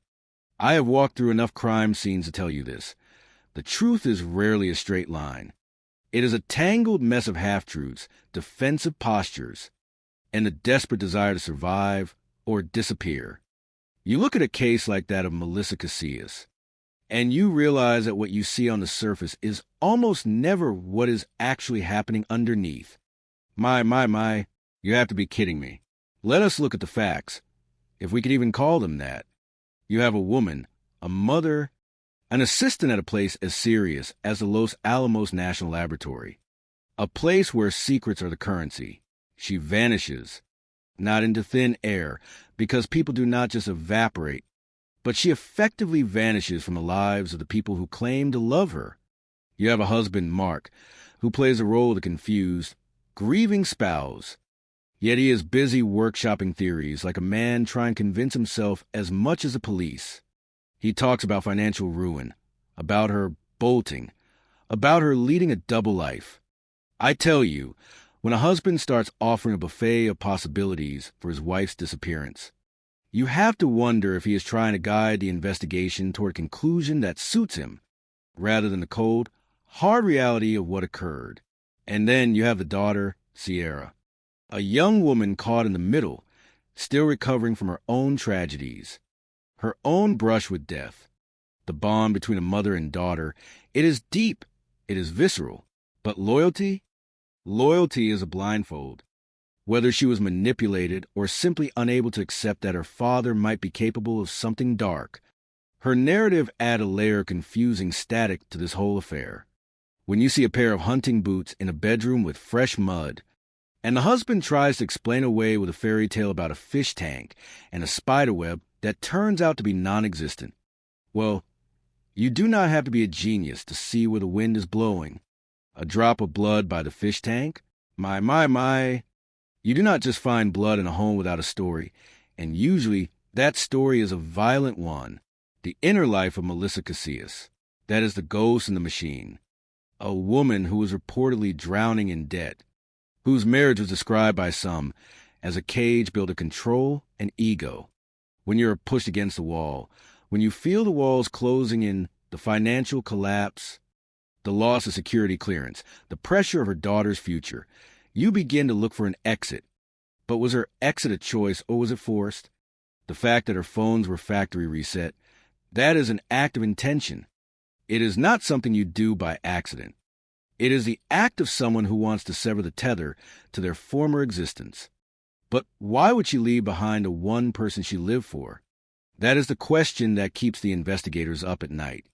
Speaker 21: I have walked through enough crime scenes to tell you this. The truth is rarely a straight line. It is a tangled mess of half-truths, defensive postures, and the desperate desire to survive or disappear. You look at a case like that of Melissa Casillas, and you realize that what you see on the surface is almost never what is actually happening underneath. My, you have to be kidding me. Let us look at the facts, if we could even call them that. You have a woman, a mother, an assistant at a place as serious as the Los Alamos National Laboratory, a place where secrets are the currency. She vanishes, not into thin air, because people do not just evaporate, but she effectively vanishes from the lives of the people who claim to love her. You have a husband, Mark, who plays the role of the confused, grieving spouse, yet he is busy workshopping theories like a man trying to convince himself as much as the police. He talks about financial ruin, about her bolting, about her leading a double life. I tell you, when a husband starts offering a buffet of possibilities for his wife's disappearance, you have to wonder if he is trying to guide the investigation toward a conclusion that suits him, rather than the cold, hard reality of what occurred. And then you have the daughter, Sierra, a young woman caught in the middle, still recovering from her own tragedies, her own brush with death. The bond between a mother and daughter, it is deep, it is visceral, but loyalty is a blindfold. Whether she was manipulated or simply unable to accept that her father might be capable of something dark, her narrative adds a layer of confusing static to this whole affair. When you see a pair of hunting boots in a bedroom with fresh mud, and the husband tries to explain away with a fairy tale about a fish tank and a spider web that turns out to be non-existent, well, you do not have to be a genius to see where the wind is blowing. A drop of blood by the fish tank? My. You do not just find blood in a home without a story, and usually that story is a violent one. The inner life of Melissa Casillas. That is the ghost in the machine. A woman who was reportedly drowning in debt, whose marriage was described by some as a cage built of control and ego. When you're pushed against the wall, when you feel the walls closing in, the financial collapse, the loss of security clearance, the pressure of her daughter's future, you begin to look for an exit. But was her exit a choice or was it forced? The fact that her phones were factory reset, that is an act of intention. It is not something you do by accident. It is the act of someone who wants to sever the tether to their former existence. But why would she leave behind the one person she lived for? That is the question that keeps the investigators up at night.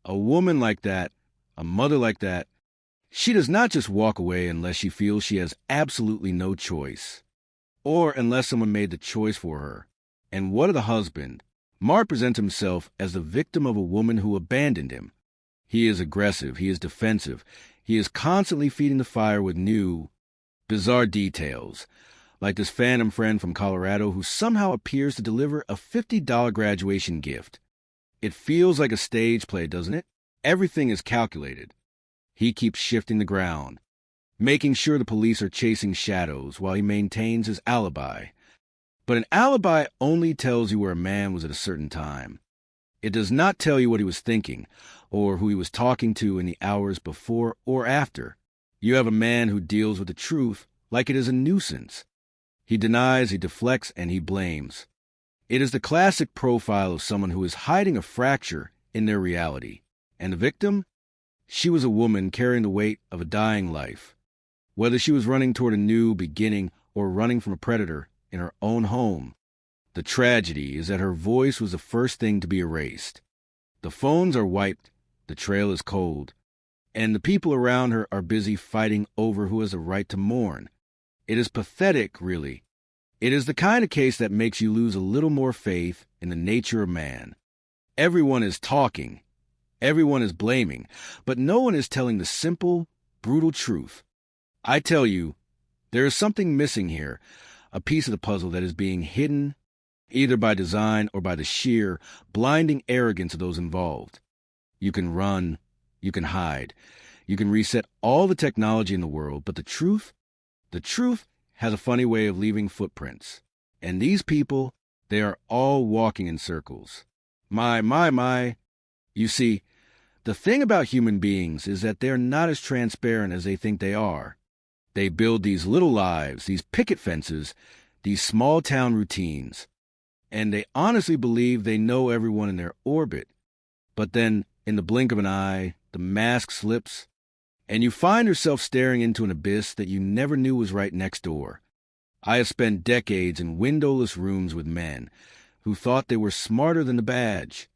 Speaker 21: A woman like that, a mother like that, she does not just walk away unless she feels she has absolutely no choice, or unless someone made the choice for her. And what of the husband? Mark presents himself as the victim of a woman who abandoned him. He is aggressive, he is defensive, he is constantly feeding the fire with new, bizarre details, like this phantom friend from Colorado who somehow appears to deliver a $50 graduation gift. It feels like a stage play, doesn't it? Everything is calculated. He keeps shifting the ground, making sure the police are chasing shadows while he maintains his alibi. But an alibi only tells you where a man was at a certain time. It does not tell you what he was thinking or who he was talking to in the hours before or after. You have a man who deals with the truth like it is a nuisance. He denies, he deflects, and he blames. It is the classic profile of someone who is hiding a fracture in their reality. And the victim? She was a woman carrying the weight of a dying life. Whether she was running toward a new beginning or running from a predator in her own home, the tragedy is that her voice was the first thing to be erased. The phones are wiped, the trail is cold, and the people around her are busy fighting over who has a right to mourn. It is pathetic, really. It is the kind of case that makes you lose a little more faith in the nature of man. Everyone is talking, everyone is blaming, but no one is telling the simple, brutal truth. I tell you, there is something missing here, a piece of the puzzle that is being hidden, either by design or by the sheer, blinding arrogance of those involved. You can run, you can hide, you can reset all the technology in the world, but the truth has a funny way of leaving footprints. And these people, they are all walking in circles. My. You see, the thing about human beings is that they're not as transparent as they think they are. They build these little lives, these picket fences, these small-town routines, and they honestly believe they know everyone in their orbit. But then, in the blink of an eye, the mask slips, and you find yourself staring into an abyss that you never knew was right next door. I have spent decades in windowless rooms with men who thought they were smarter than the badge.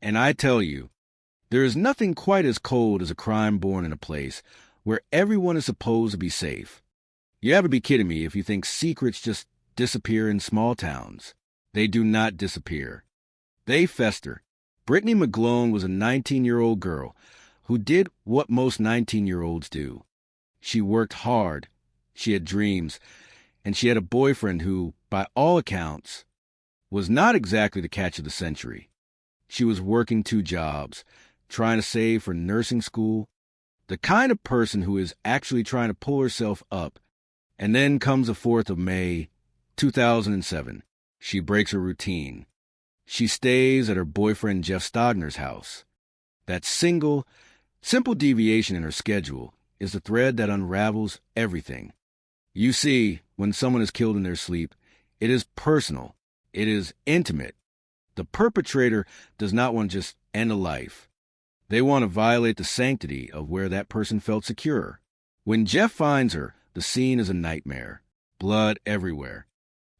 Speaker 21: And I tell you, there is nothing quite as cold as a crime born in a place where everyone is supposed to be safe. You have to be kidding me if you think secrets just disappear in small towns. They do not disappear. They fester. Brittany McGlone was a 19-year-old girl who did what most 19-year-olds do. She worked hard, she had dreams, and she had a boyfriend who, by all accounts, was not exactly the catch of the century. She was working 2 jobs, trying to save for nursing school, the kind of person who is actually trying to pull herself up. And then comes the 4th of May, 2007. She breaks her routine. She stays at her boyfriend Jeff Stogner's house. That simple deviation in her schedule is the thread that unravels everything. You see, when someone is killed in their sleep, it is personal. It is intimate. The perpetrator does not want to just end a life. They want to violate the sanctity of where that person felt secure. When Jeff finds her, the scene is a nightmare. Blood everywhere.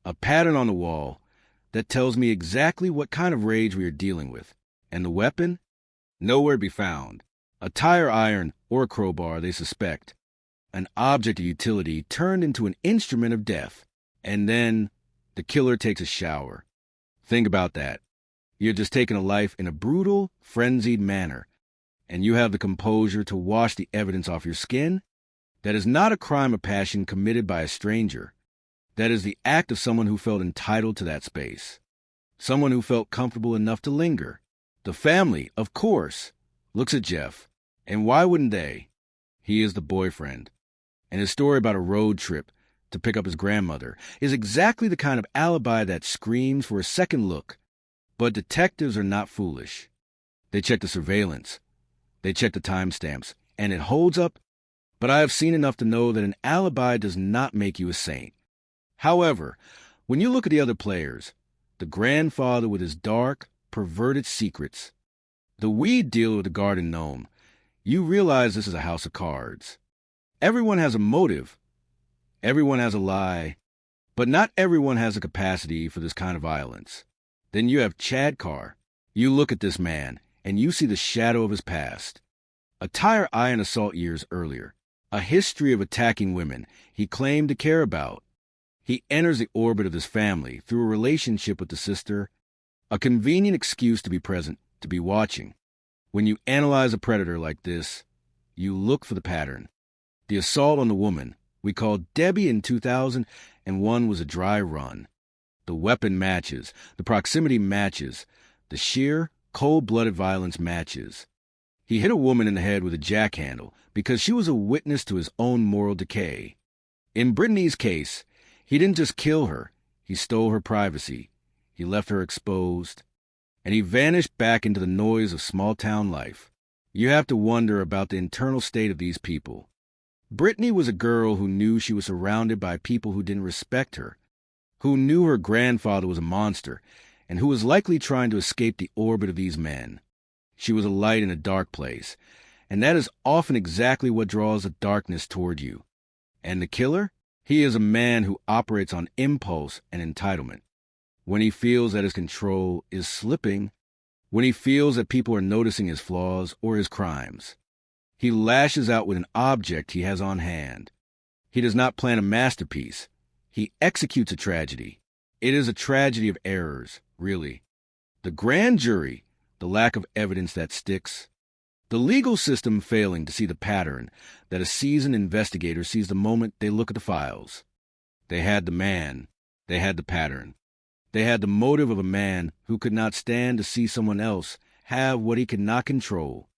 Speaker 21: A pattern on the wall that tells me exactly what kind of rage we are dealing with. And the weapon? Nowhere to be found. A tire iron or a crowbar, they suspect. An object of utility turned into an instrument of death. And then the killer takes a shower. Think about that. You're just taking a life in a brutal, frenzied manner. And you have the composure to wash the evidence off your skin? That is not a crime of passion committed by a stranger. That is the act of someone who felt entitled to that space. Someone who felt comfortable enough to linger. The family, of course, looks at Jeff. And why wouldn't they? He is the boyfriend. And his story about a road trip to pick up his grandmother is exactly the kind of alibi that screams for a second look. But detectives are not foolish. They check the surveillance. They check the timestamps. And it holds up. But I have seen enough to know that an alibi does not make you a saint. However, when you look at the other players, the grandfather with his dark, perverted secrets, the weed dealer with the garden gnome, you realize this is a house of cards. Everyone has a motive. Everyone has a lie. But not everyone has a capacity for this kind of violence. Then you have Chad Carr. You look at this man, and you see the shadow of his past. A tire iron assault years earlier. A history of attacking women he claimed to care about. He enters the orbit of his family through a relationship with the sister, a convenient excuse to be present, to be watching. When you analyze a predator like this, you look for the pattern. The assault on the woman we called Debbie in 2001 was a dry run. The weapon matches, the proximity matches, the sheer, cold-blooded violence matches. He hit a woman in the head with a jackhandle because she was a witness to his own moral decay. In Brittany's case, he didn't just kill her, he stole her privacy. He left her exposed. and he vanished back into the noise of small-town life. You have to wonder about the internal state of these people. Brittany was a girl who knew she was surrounded by people who didn't respect her, who knew her grandfather was a monster, and who was likely trying to escape the orbit of these men. She was a light in a dark place, and that is often exactly what draws the darkness toward you. And the killer? He is a man who operates on impulse and entitlement. When he feels that his control is slipping, when he feels that people are noticing his flaws or his crimes, he lashes out with an object he has on hand. He does not plan a masterpiece. He executes a tragedy. It is a tragedy of errors, really. The grand jury, the lack of evidence that sticks. The legal system failing to see the pattern that a seasoned investigator sees the moment they look at the files. They had the man. They had the pattern. They had the motive of a man who could not stand to see someone else have what he could not control.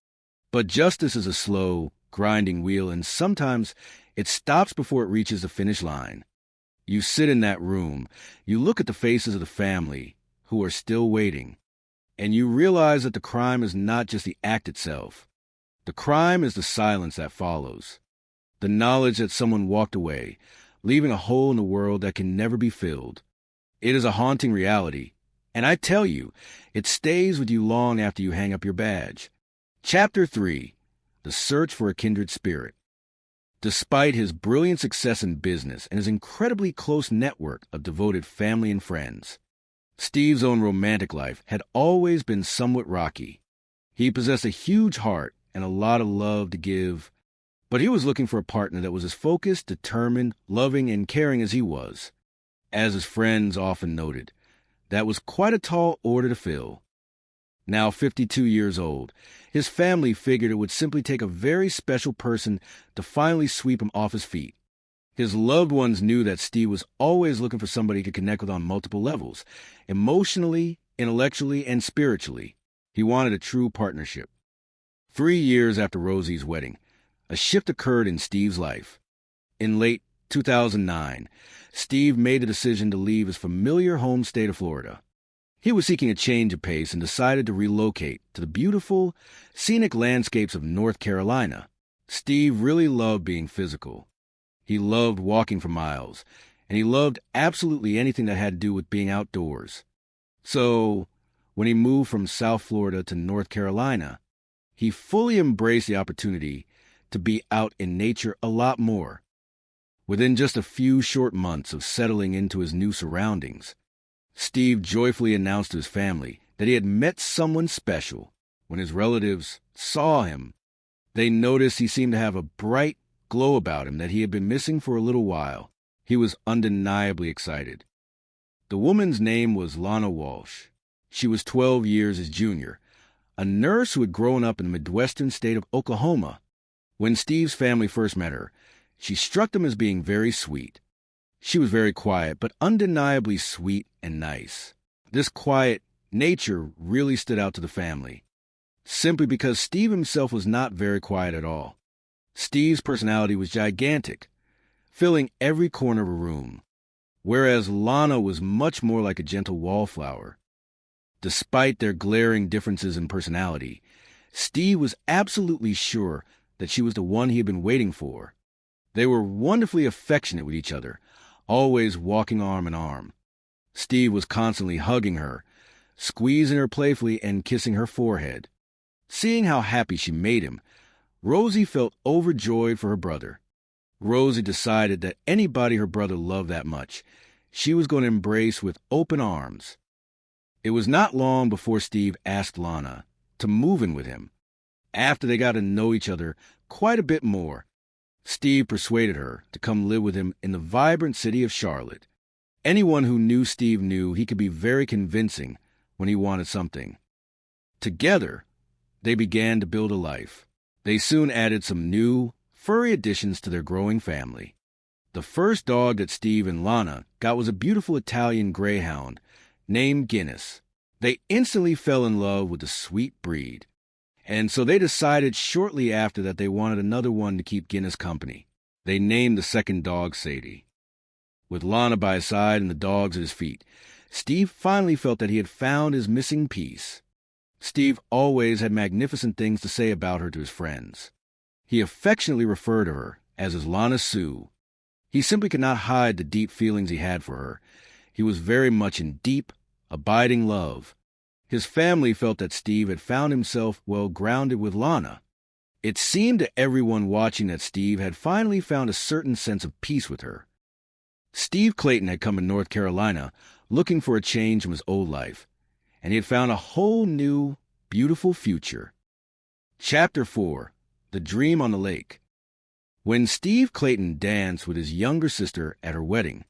Speaker 21: But justice is a slow, grinding wheel, and sometimes it stops before it reaches the finish line. You sit in that room, you look at the faces of the family, who are still waiting, and you realize that the crime is not just the act itself. The crime is the silence that follows, the knowledge that someone walked away, leaving a hole in the world that can never be filled. It is a haunting reality, and I tell you, it stays with you long after you hang up your badge. Chapter 3: The Search for a Kindred Spirit. Despite his brilliant success in business and his incredibly close network of devoted family and friends, Steve's own romantic life had always been somewhat rocky. He possessed a huge heart and a lot of love to give, but he was looking for a partner that was as focused, determined, loving, and caring as he was. As his friends often noted, that was quite a tall order to fill. Now 52 years old, his family figured it would simply take a very special person to finally sweep him off his feet. His loved ones knew that Steve was always looking for somebody to connect with on multiple levels, emotionally, intellectually, and spiritually. He wanted a true partnership. 3 years after Rosie's wedding, a shift occurred in Steve's life. In late 2009, Steve made the decision to leave his familiar home state of Florida. He was seeking a change of pace and decided to relocate to the beautiful, scenic landscapes of North Carolina. Steve really loved being physical. He loved walking for miles, and he loved absolutely anything that had to do with being outdoors. So, when he moved from South Florida to North Carolina, he fully embraced the opportunity to be out in nature a lot more. Within just a few short months of settling into his new surroundings, Steve joyfully announced to his family that he had met someone special. When his relatives saw him, they noticed he seemed to have a bright glow about him that he had been missing for a little while. He was undeniably excited. The woman's name was Lana Walsh. She was 12 years his junior, a nurse who had grown up in the Midwestern state of Oklahoma. When Steve's family first met her, she struck them as being very sweet. She was very quiet, but undeniably sweet and nice. This quiet nature really stood out to the family, simply because Steve himself was not very quiet at all. Steve's personality was gigantic, filling every corner of a room, whereas Lana was much more like a gentle wallflower. Despite their glaring differences in personality, Steve was absolutely sure that she was the one he had been waiting for. They were wonderfully affectionate with each other, always walking arm in arm. Steve was constantly hugging her, squeezing her playfully and kissing her forehead. Seeing how happy she made him, Rosie felt overjoyed for her brother. Rosie decided that anybody her brother loved that much, she was going to embrace with open arms. It was not long before Steve asked Lana to move in with him. After they got to know each other quite a bit more, Steve persuaded her to come live with him in the vibrant city of Charlotte. Anyone who knew Steve knew he could be very convincing when he wanted something. Together, they began to build a life. They soon added some new, furry additions to their growing family. The first dog that Steve and Lana got was a beautiful Italian greyhound named Guinness. They instantly fell in love with the sweet breed. And so they decided shortly after that they wanted another one to keep Guinness company. They named the second dog Sadie. With Lana by his side and the dogs at his feet, Steve finally felt that he had found his missing piece. Steve always had magnificent things to say about her to his friends. He affectionately referred to her as his Lana Sue. He simply could not hide the deep feelings he had for her. He was very much in deep, abiding love. His family felt that Steve had found himself well grounded with Lana. It seemed to everyone watching that Steve had finally found a certain sense of peace with her. Steve Clayton had come to North Carolina looking for a change from his old life, and he had found a whole new, beautiful future. Chapter 4. The Dream on the Lake. When Steve Clayton danced with his younger sister at her wedding,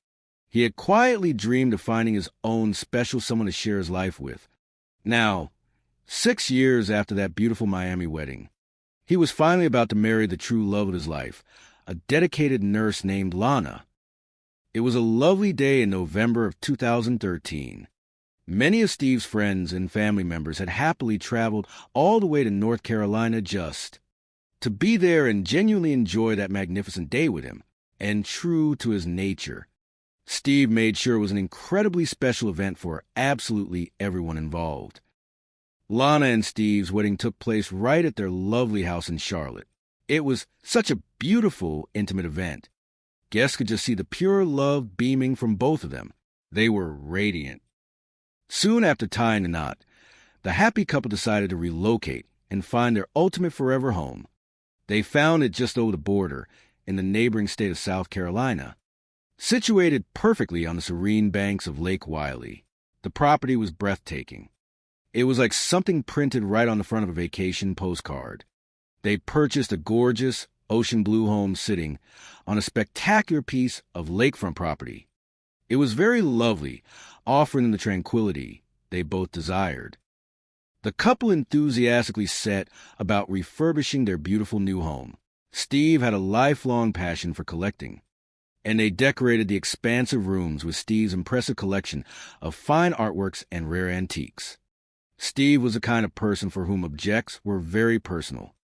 Speaker 21: he had quietly dreamed of finding his own special someone to share his life with. Now, 6 years after that beautiful Miami wedding, he was finally about to marry the true love of his life, a dedicated nurse named Lana. It was a lovely day in November of 2013. Many of Steve's friends and family members had happily traveled all the way to North Carolina just to be there and genuinely enjoy that magnificent day with him. And true to his nature, Steve made sure it was an incredibly special event for absolutely everyone involved. Lana and Steve's wedding took place right at their lovely house in Charlotte. It was such a beautiful, intimate event. Guests could just see the pure love beaming from both of them. They were radiant. Soon after tying the knot, the happy couple decided to relocate and find their ultimate forever home. They found it just over the border in the neighboring state of South Carolina. Situated perfectly on the serene banks of Lake Wylie, the property was breathtaking. It was like something printed right on the front of a vacation postcard. They purchased a gorgeous ocean blue home sitting on a spectacular piece of lakefront property. It was very lovely, offering them the tranquility they both desired. The couple enthusiastically set about refurbishing their beautiful new home. Steve had a lifelong passion for collecting, and they decorated the expansive rooms with Steve's impressive collection of fine artworks and rare antiques. Steve was the kind of person for whom objects were very personal.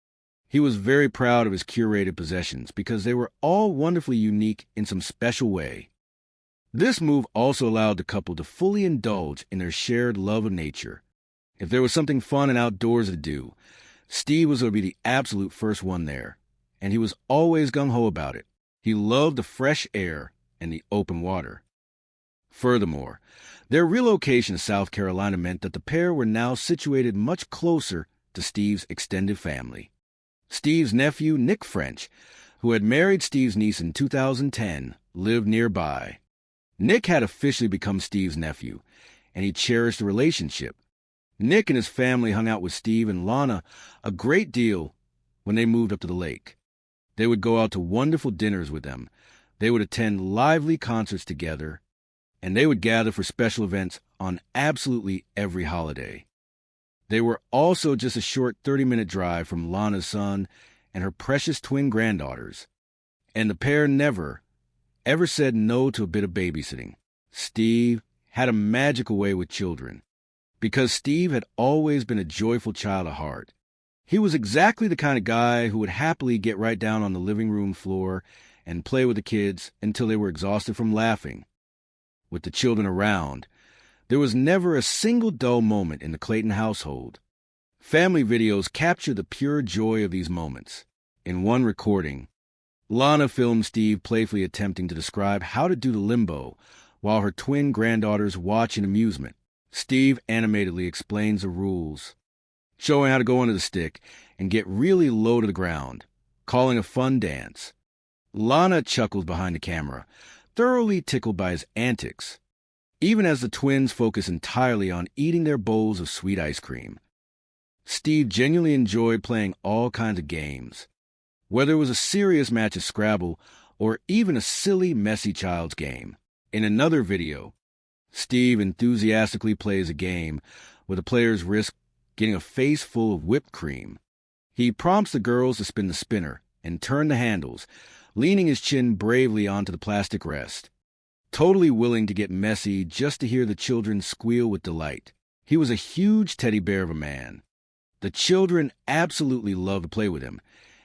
Speaker 21: He was very proud of his curated possessions because they were all wonderfully unique in some special way. This move also allowed the couple to fully indulge in their shared love of nature. If there was something fun and outdoors to do, Steve was going to be the absolute first one there, and he was always gung-ho about it. He loved the fresh air and the open water. Furthermore, their relocation to South Carolina meant that the pair were now situated much closer to Steve's extended family. Steve's nephew, Nick French, who had married Steve's niece in 2010, lived nearby. Nick had officially become Steve's nephew, and he cherished the relationship. Nick and his family hung out with Steve and Lana a great deal when they moved up to the lake. They would go out to wonderful dinners with them. They would attend lively concerts together, and they would gather for special events on absolutely every holiday. They were also just a short 30-minute drive from Lana's son and her precious twin granddaughters, and the pair never, ever said no to a bit of babysitting. Steve had a magical way with children, because Steve had always been a joyful child at heart. He was exactly the kind of guy who would happily get right down on the living room floor and play with the kids until they were exhausted from laughing. With the children around, there was never a single dull moment in the Clayton household. Family videos capture the pure joy of these moments. In one recording, Lana filmed Steve playfully attempting to describe how to do the limbo while her twin granddaughters watch in amusement. Steve animatedly explains the rules, showing how to go under the stick and get really low to the ground, calling a fun dance. Lana chuckles behind the camera, thoroughly tickled by his antics, even as the twins focus entirely on eating their bowls of sweet ice cream. Steve genuinely enjoyed playing all kinds of games, whether it was a serious match of Scrabble or even a silly, messy child's game. In another video, Steve enthusiastically plays a game where the players risk getting a face full of whipped cream. He prompts the girls to spin the spinner and turn the handles, leaning his chin bravely onto the plastic rest, totally willing to get messy just to hear the children squeal with delight. He was a huge teddy bear of a man. The children absolutely loved to play with him,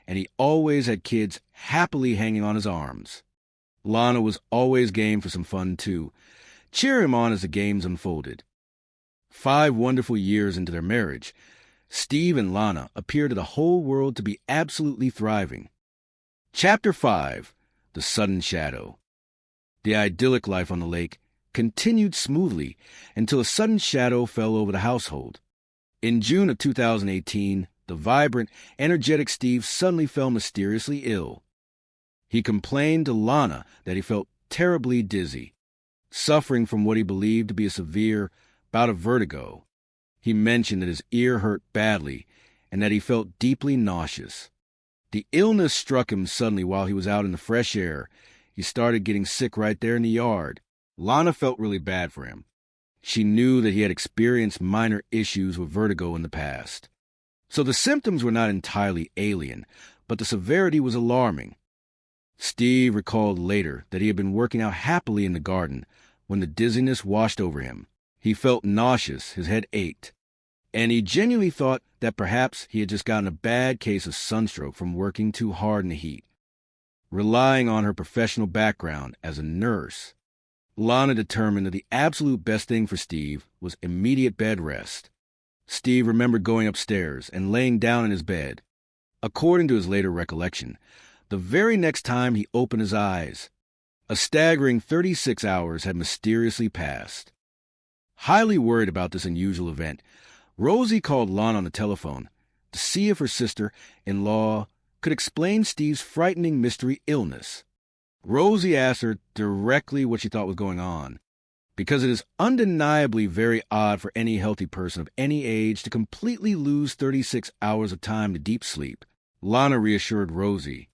Speaker 21: and he always had kids happily hanging on his arms. Lana was always game for some fun, too, cheer him on as the games unfolded. 5 wonderful years into their marriage, Steve and Lana appear to the whole world to be absolutely thriving. Chapter 5, The Sudden Shadow. The idyllic life on the lake continued smoothly until a sudden shadow fell over the household. In June of 2018, the vibrant, energetic Steve suddenly fell mysteriously ill. He complained to Lana that he felt terribly dizzy, suffering from what he believed to be a severe bout of vertigo. He mentioned that his ear hurt badly and that he felt deeply nauseous. The illness struck him suddenly while he was out in the fresh air. He started getting sick right there in the yard. Lana felt really bad for him. She knew that he had experienced minor issues with vertigo in the past. So the symptoms were not entirely alien, but the severity was alarming. Steve recalled later that he had been working out happily in the garden when the dizziness washed over him. He felt nauseous, his head ached, and he genuinely thought that perhaps he had just gotten a bad case of sunstroke from working too hard in the heat. Relying on her professional background as a nurse, Lana determined that the absolute best thing for Steve was immediate bed rest. Steve remembered going upstairs and laying down in his bed. According to his later recollection, the very next time he opened his eyes, a staggering 36 hours had mysteriously passed. Highly worried about this unusual event, Rosie called Lana on the telephone to see if her sister-in-law could explain Steve's frightening mystery illness. Rosie asked her directly what she thought was going on, because it is undeniably very odd for any healthy person of any age to completely lose 36 hours of time to deep sleep. Lana reassured Rosie,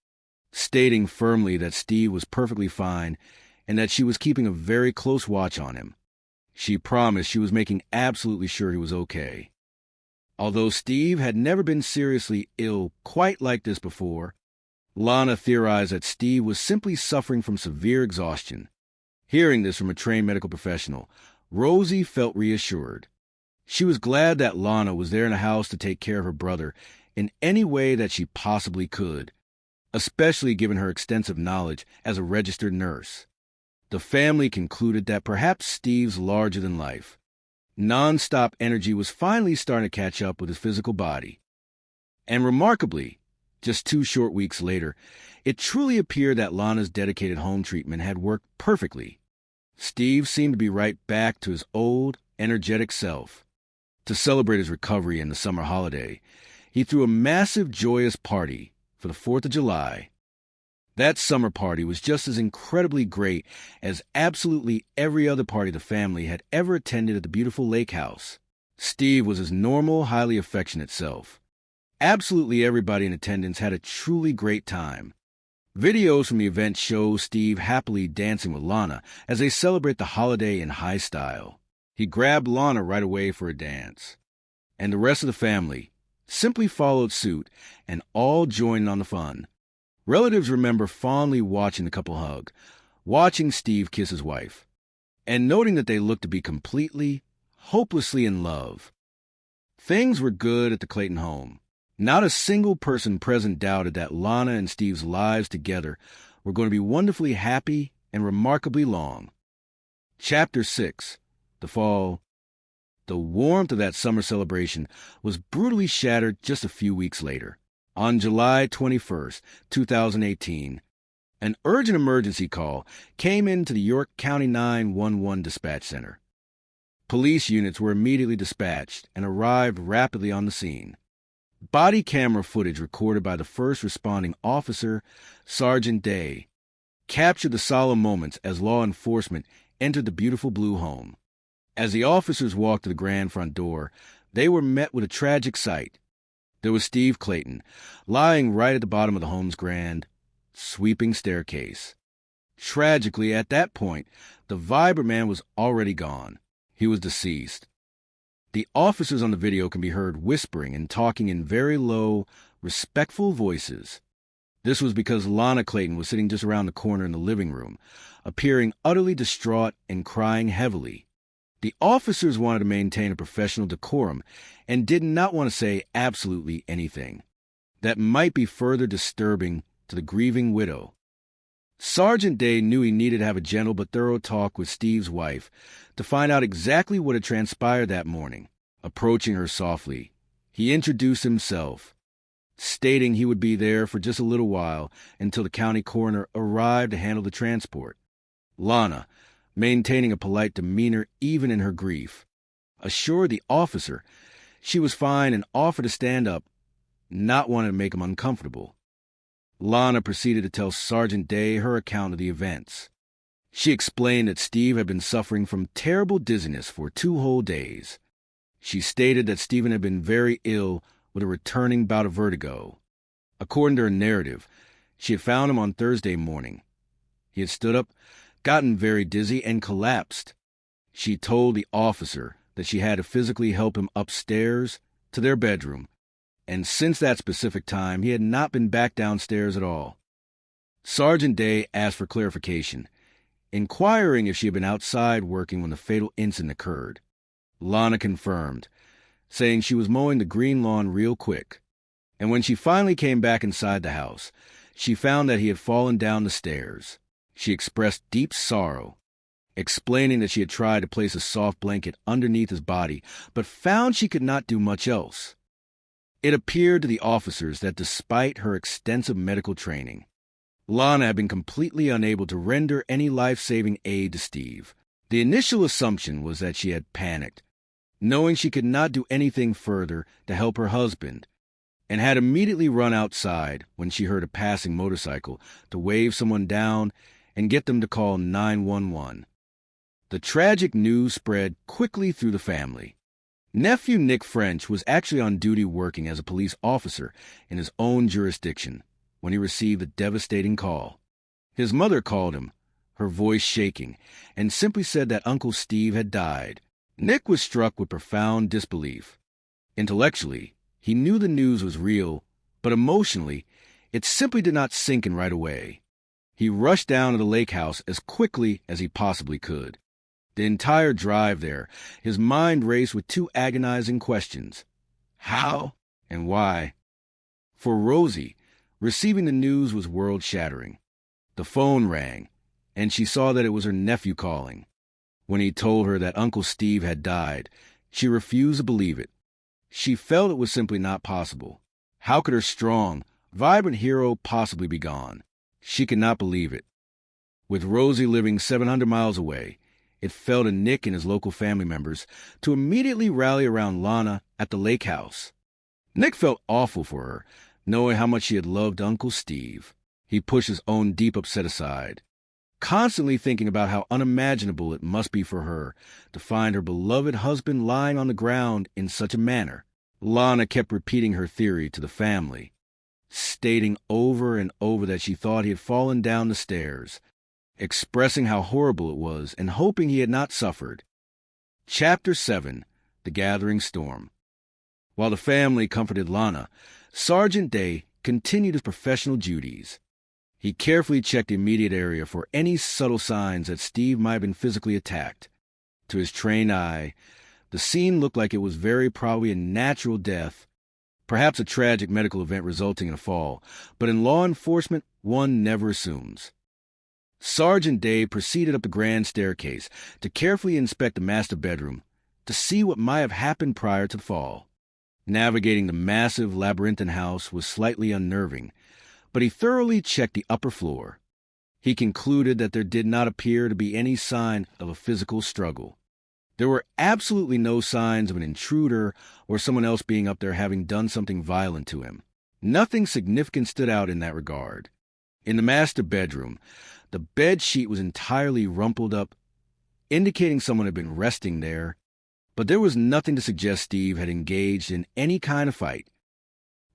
Speaker 21: stating firmly that Steve was perfectly fine and that she was keeping a very close watch on him. She promised she was making absolutely sure he was okay. Although Steve had never been seriously ill quite like this before, Lana theorized that Steve was simply suffering from severe exhaustion. Hearing this from a trained medical professional, Rosie felt reassured. She was glad that Lana was there in the house to take care of her brother in any way that she possibly could, especially given her extensive knowledge as a registered nurse. The family concluded that perhaps Steve's larger-than-life, non-stop energy was finally starting to catch up with his physical body. And remarkably, just 2 short weeks later, it truly appeared that Lana's dedicated home treatment had worked perfectly. Steve seemed to be right back to his old, energetic self. To celebrate his recovery in the summer holiday, he threw a massive, joyous party for the 4th of July. That summer party was just as incredibly great as absolutely every other party the family had ever attended at the beautiful lake house. Steve was his normal, highly affectionate self. Absolutely everybody in attendance had a truly great time. Videos from the event show Steve happily dancing with Lana as they celebrate the holiday in high style. He grabbed Lana right away for a dance, and the rest of the family simply followed suit and all joined on the fun. Relatives remember fondly watching the couple hug, watching Steve kiss his wife, and noting that they looked to be completely, hopelessly in love. Things were good at the Clayton home. Not a single person present doubted that Lana and Steve's lives together were going to be wonderfully happy and remarkably long. Chapter 6, The Fall. The warmth of that summer celebration was brutally shattered just a few weeks later. On July 21st, 2018, an urgent emergency call came into the York County 911 dispatch center. Police units were immediately dispatched and arrived rapidly on the scene. Body camera footage recorded by the first responding officer, Sergeant Day, captured the solemn moments as law enforcement entered the beautiful blue home. As the officers walked to the grand front door, they were met with a tragic sight. There was Steve Clayton, lying right at the bottom of the home's grand, sweeping staircase. Tragically, at that point, the vibrant man was already gone. He was deceased. The officers on the video can be heard whispering and talking in very low, respectful voices. This was because Lana Clayton was sitting just around the corner in the living room, appearing utterly distraught and crying heavily. The officers wanted to maintain a professional decorum and did not want to say absolutely anything that might be further disturbing to the grieving widow. Sergeant Day knew he needed to have a gentle but thorough talk with Steve's wife to find out exactly what had transpired that morning. Approaching her softly, he introduced himself, stating he would be there for just a little while until the county coroner arrived to handle the transport. Lana, maintaining a polite demeanor even in her grief, assured the officer she was fine and offered to stand up, not wanting to make him uncomfortable. Lana proceeded to tell Sergeant Day her account of the events. She explained that Steve had been suffering from terrible dizziness for 2 whole days. She stated that Stephen had been very ill with a returning bout of vertigo. According to her narrative, she had found him on Thursday morning. He had stood up, gotten very dizzy, and collapsed. She told the officer that she had to physically help him upstairs to their bedroom, and since that specific time, he had not been back downstairs at all. Sergeant Day asked for clarification, inquiring if she had been outside working when the fatal incident occurred. Lana confirmed, saying she was mowing the green lawn real quick, and when she finally came back inside the house, she found that he had fallen down the stairs. She expressed deep sorrow, explaining that she had tried to place a soft blanket underneath his body, but found she could not do much else. It appeared to the officers that despite her extensive medical training, Lana had been completely unable to render any life-saving aid to Steve. The initial assumption was that she had panicked, knowing she could not do anything further to help her husband, and had immediately run outside when she heard a passing motorcycle to wave someone down and get them to call 911. The tragic news spread quickly through the family. Nephew Nick French was actually on duty working as a police officer in his own jurisdiction when he received the devastating call. His mother called him, her voice shaking, and simply said that Uncle Steve had died. Nick was struck with profound disbelief. Intellectually, he knew the news was real, but emotionally, it simply did not sink in right away. He rushed down to the lake house as quickly as he possibly could. The entire drive there, his mind raced with 2 agonizing questions: how and why? For Rosie, receiving the news was world-shattering. The phone rang, and she saw that it was her nephew calling. When he told her that Uncle Steve had died, she refused to believe it. She felt it was simply not possible. How could her strong, vibrant hero possibly be gone? She could not believe it. With Rosie living 700 miles away, it fell to Nick and his local family members to immediately rally around Lana at the lake house. Nick felt awful for her, knowing how much she had loved Uncle Steve. He pushed his own deep upset aside, constantly thinking about how unimaginable it must be for her to find her beloved husband lying on the ground in such a manner. Lana kept repeating her theory to the family, stating over and over that she thought he had fallen down the stairs, expressing how horrible it was and hoping he had not suffered. Chapter 7: The Gathering Storm. While the family comforted Lana, Sergeant Day continued his professional duties. He carefully checked the immediate area for any subtle signs that Steve might have been physically attacked. To his trained eye, the scene looked like it was very probably a natural death, perhaps a tragic medical event resulting in a fall, but in law enforcement, one never assumes. Sergeant Day proceeded up the grand staircase to carefully inspect the master bedroom to see what might have happened prior to the fall. Navigating the massive labyrinthine house was slightly unnerving, but he thoroughly checked the upper floor. He concluded that there did not appear to be any sign of a physical struggle. There were absolutely no signs of an intruder or someone else being up there having done something violent to him. Nothing significant stood out in that regard. In the master bedroom, the bed sheet was entirely rumpled up, indicating someone had been resting there, but there was nothing to suggest Steve had engaged in any kind of fight.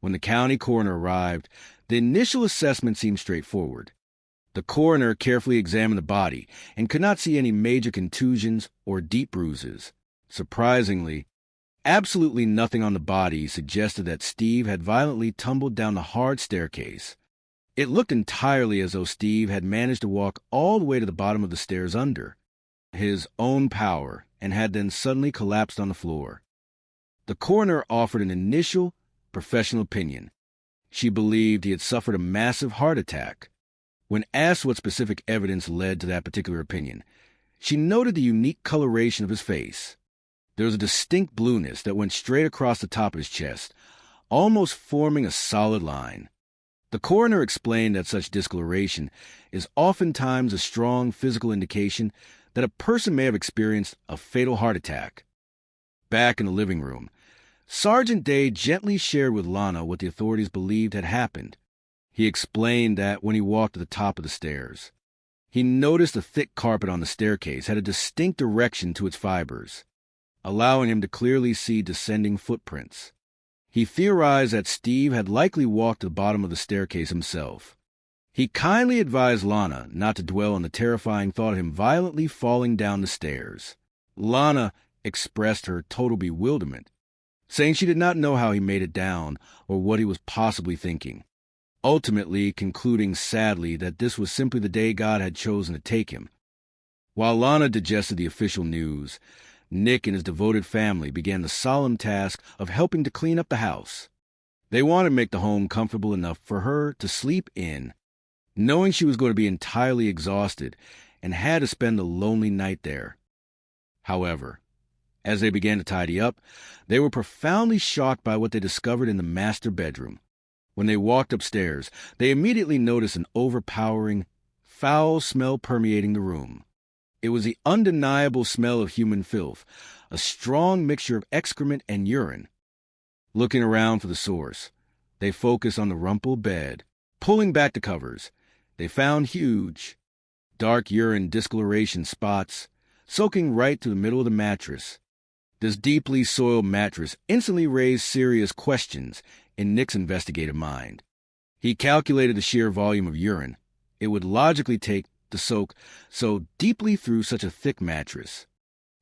Speaker 21: When the county coroner arrived, the initial assessment seemed straightforward. The coroner carefully examined the body and could not see any major contusions or deep bruises. Surprisingly, absolutely nothing on the body suggested that Steve had violently tumbled down the hard staircase. It looked entirely as though Steve had managed to walk all the way to the bottom of the stairs under his own power and had then suddenly collapsed on the floor. The coroner offered an initial professional opinion. She believed he had suffered a massive heart attack. When asked what specific evidence led to that particular opinion, she noted the unique coloration of his face. There was a distinct blueness that went straight across the top of his chest, almost forming a solid line. The coroner explained that such discoloration is oftentimes a strong physical indication that a person may have experienced a fatal heart attack. Back in the living room, Sergeant Day gently shared with Lana what the authorities believed had happened. He explained that when he walked to the top of the stairs, he noticed the thick carpet on the staircase had a distinct direction to its fibers, allowing him to clearly see descending footprints. He theorized that Steve had likely walked to the bottom of the staircase himself. He kindly advised Lana not to dwell on the terrifying thought of him violently falling down the stairs. Lana expressed her total bewilderment, saying she did not know how he made it down or what he was possibly thinking, ultimately concluding sadly that this was simply the day God had chosen to take him. While Lana digested the official news, Nick and his devoted family began the solemn task of helping to clean up the house. They wanted to make the home comfortable enough for her to sleep in, knowing she was going to be entirely exhausted and had to spend a lonely night there. However, as they began to tidy up, they were profoundly shocked by what they discovered in the master bedroom. When they walked upstairs, they immediately noticed an overpowering, foul smell permeating the room. It was the undeniable smell of human filth, a strong mixture of excrement and urine. Looking around for the source, they focused on the rumpled bed. Pulling back the covers, they found huge, dark urine discoloration spots soaking right through the middle of the mattress. This deeply soiled mattress instantly raised serious questions in Nick's investigative mind. He calculated the sheer volume of urine it would logically take to soak so deeply through such a thick mattress.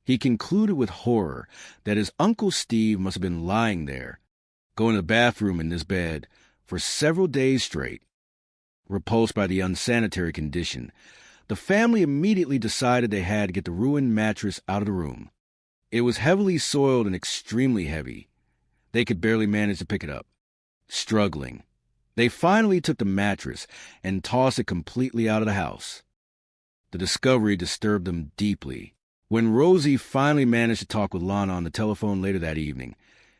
Speaker 21: He concluded with horror that his Uncle Steve must have been lying there, going to the bathroom in this bed, for several days straight. Repulsed by the unsanitary condition, the family immediately decided they had to get the ruined mattress out of the room. It was heavily soiled and extremely heavy. They could barely manage to pick it up. Struggling, they finally took the mattress and tossed it completely out of the house. The discovery disturbed them deeply. When Rosie finally managed to talk with Lana on the telephone later that evening,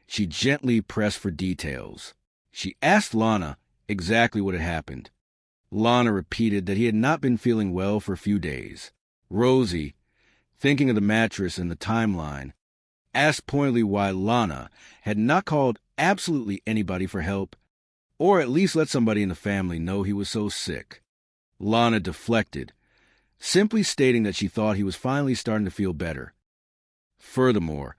Speaker 21: she gently pressed for details. She asked Lana exactly what had happened. Lana repeated that he had not been feeling well for a few days. Rosie, thinking of the mattress and the timeline, asked pointedly why Lana had not called absolutely anybody for help, or at least let somebody in the family know he was so sick. Lana deflected, simply stating that she thought he was finally starting to feel better. Furthermore,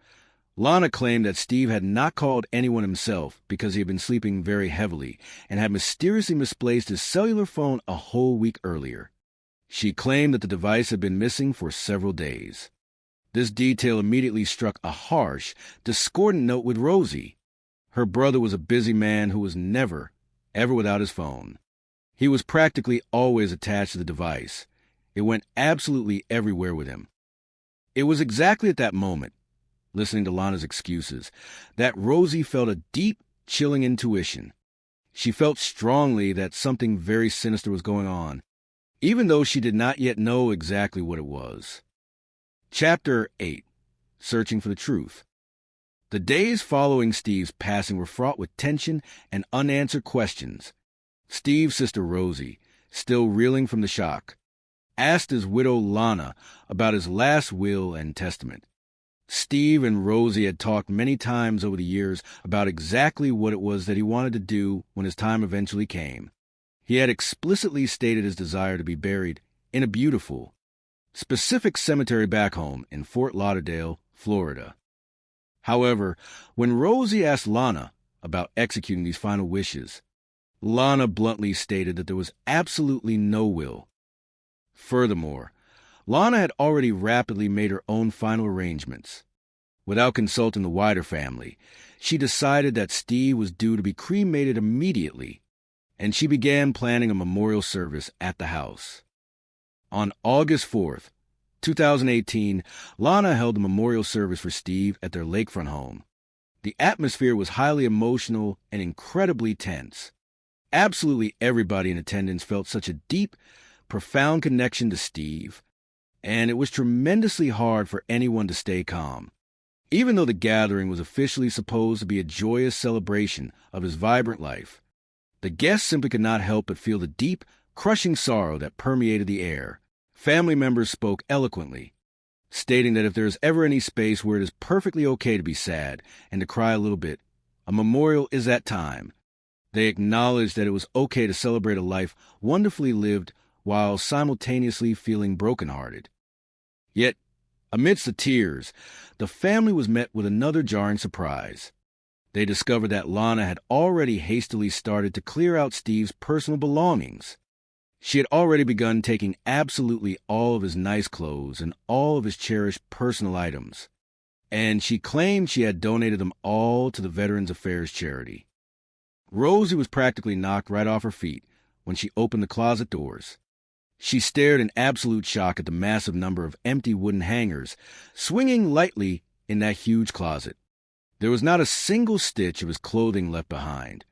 Speaker 21: Lana claimed that Steve had not called anyone himself because he had been sleeping very heavily and had mysteriously misplaced his cellular phone a whole week earlier. She claimed that the device had been missing for several days. This detail immediately struck a harsh, discordant note with Rosie. Her brother was a busy man who was never, ever without his phone. He was practically always attached to the device. It went absolutely everywhere with him. It was exactly at that moment, listening to Lana's excuses, that Rosie felt a deep, chilling intuition. She felt strongly that something very sinister was going on, even though she did not yet know exactly what it was. Chapter 8. Searching for the Truth. The days following Steve's passing were fraught with tension and unanswered questions. Steve's sister Rosie, still reeling from the shock, asked his widow Lana about his last will and testament. Steve and Rosie had talked many times over the years about exactly what it was that he wanted to do when his time eventually came. He had explicitly stated his desire to be buried in a beautiful, specific cemetery back home in Fort Lauderdale, Florida. However, when Rosie asked Lana about executing these final wishes, Lana bluntly stated that there was absolutely no will. Furthermore, Lana had already rapidly made her own final arrangements. Without consulting the wider family, she decided that Steve was due to be cremated immediately, and she began planning a memorial service at the house. On August 4th, 2018, Lana held a memorial service for Steve at their lakefront home. The atmosphere was highly emotional and incredibly tense. Absolutely everybody in attendance felt such a deep, profound connection to Steve, and it was tremendously hard for anyone to stay calm. Even though the gathering was officially supposed to be a joyous celebration of his vibrant life, the guests simply could not help but feel the deep, crushing sorrow that permeated the air. Family members spoke eloquently, stating that if there is ever any space where it is perfectly okay to be sad and to cry a little bit, a memorial is that time. They acknowledged that it was okay to celebrate a life wonderfully lived while simultaneously feeling brokenhearted. Yet, amidst the tears, the family was met with another jarring surprise. They discovered that Lana had already hastily started to clear out Steve's personal belongings. She had already begun taking absolutely all of his nice clothes and all of his cherished personal items, and she claimed she had donated them all to the Veterans Affairs charity. Rosie was practically knocked right off her feet when she opened the closet doors. She stared in absolute shock at the massive number of empty wooden hangers swinging lightly in that huge closet. There was not a single stitch of his clothing left behind.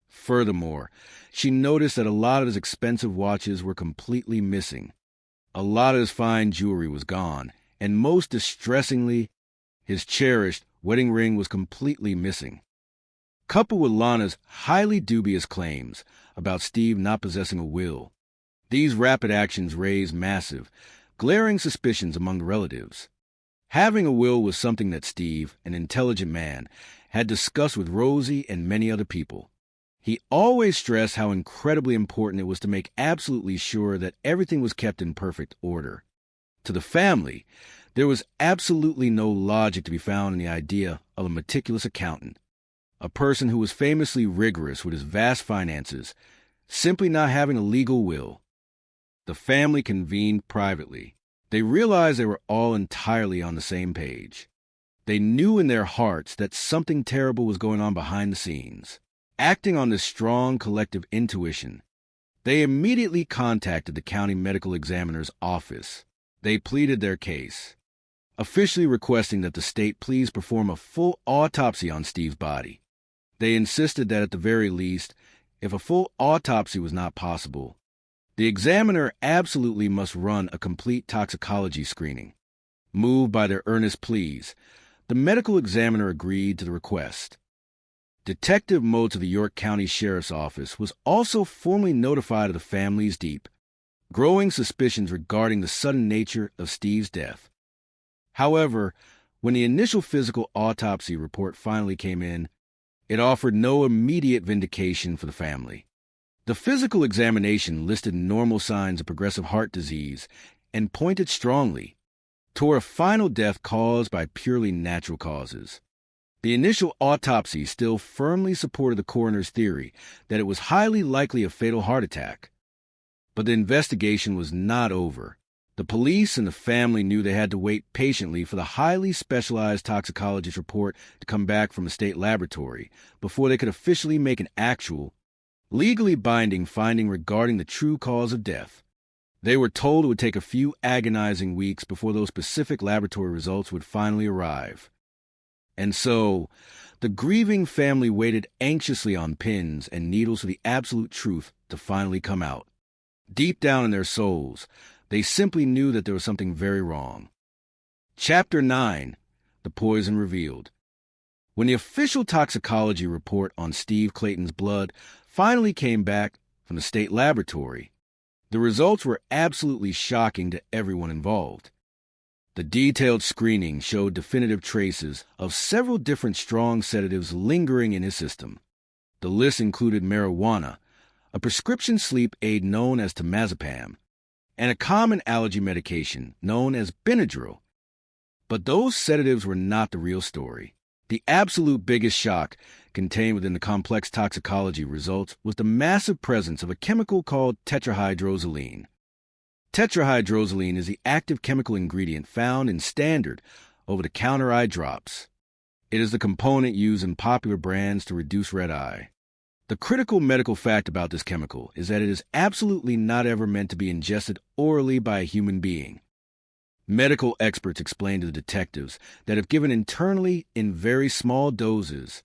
Speaker 21: Furthermore, she noticed that a lot of his expensive watches were completely missing. A lot of his fine jewelry was gone, and most distressingly, his cherished wedding ring was completely missing. Coupled with Lana's highly dubious claims about Steve not possessing a will, these rapid actions raised massive, glaring suspicions among the relatives. Having a will was something that Steve, an intelligent man, had discussed with Rosie and many other people. He always stressed how incredibly important it was to make absolutely sure that everything was kept in perfect order. To the family, there was absolutely no logic to be found in the idea of a meticulous accountant, a person who was famously rigorous with his vast finances, simply not having a legal will. The family convened privately. They realized they were all entirely on the same page. They knew in their hearts that something terrible was going on behind the scenes. Acting on this strong collective intuition, they immediately contacted the county medical examiner's office. They pleaded their case, officially requesting that the state please perform a full autopsy on Steve's body. They insisted that at the very least, if a full autopsy was not possible, the examiner absolutely must run a complete toxicology screening. Moved by their earnest pleas, the medical examiner agreed to the request. Detective Motes of the York County Sheriff's Office was also formally notified of the family's deep, growing suspicions regarding the sudden nature of Steve's death. However, when the initial physical autopsy report finally came in, it offered no immediate vindication for the family. The physical examination listed normal signs of progressive heart disease and pointed strongly toward a final death caused by purely natural causes. The initial autopsy still firmly supported the coroner's theory that it was highly likely a fatal heart attack. But the investigation was not over. The police and the family knew they had to wait patiently for the highly specialized toxicologist report to come back from a state laboratory before they could officially make an actual, legally binding finding regarding the true cause of death. They were told it would take a few agonizing weeks before those specific laboratory results would finally arrive. And so, the grieving family waited anxiously on pins and needles for the absolute truth to finally come out. Deep down in their souls, they simply knew that there was something very wrong. Chapter 9, The Poison Revealed. When the official toxicology report on Steve Clayton's blood finally came back from the state laboratory, the results were absolutely shocking to everyone involved. The detailed screening showed definitive traces of several different strong sedatives lingering in his system. The list included marijuana, a prescription sleep aid known as temazepam, and a common allergy medication known as Benadryl. But those sedatives were not the real story. The absolute biggest shock contained within the complex toxicology results was the massive presence of a chemical called tetrahydrozoline. Tetrahydrozoline is the active chemical ingredient found in standard over-the-counter eye drops. It is the component used in popular brands to reduce red eye. The critical medical fact about this chemical is that it is absolutely not ever meant to be ingested orally by a human being. Medical experts explained to the detectives that if given internally in very small doses,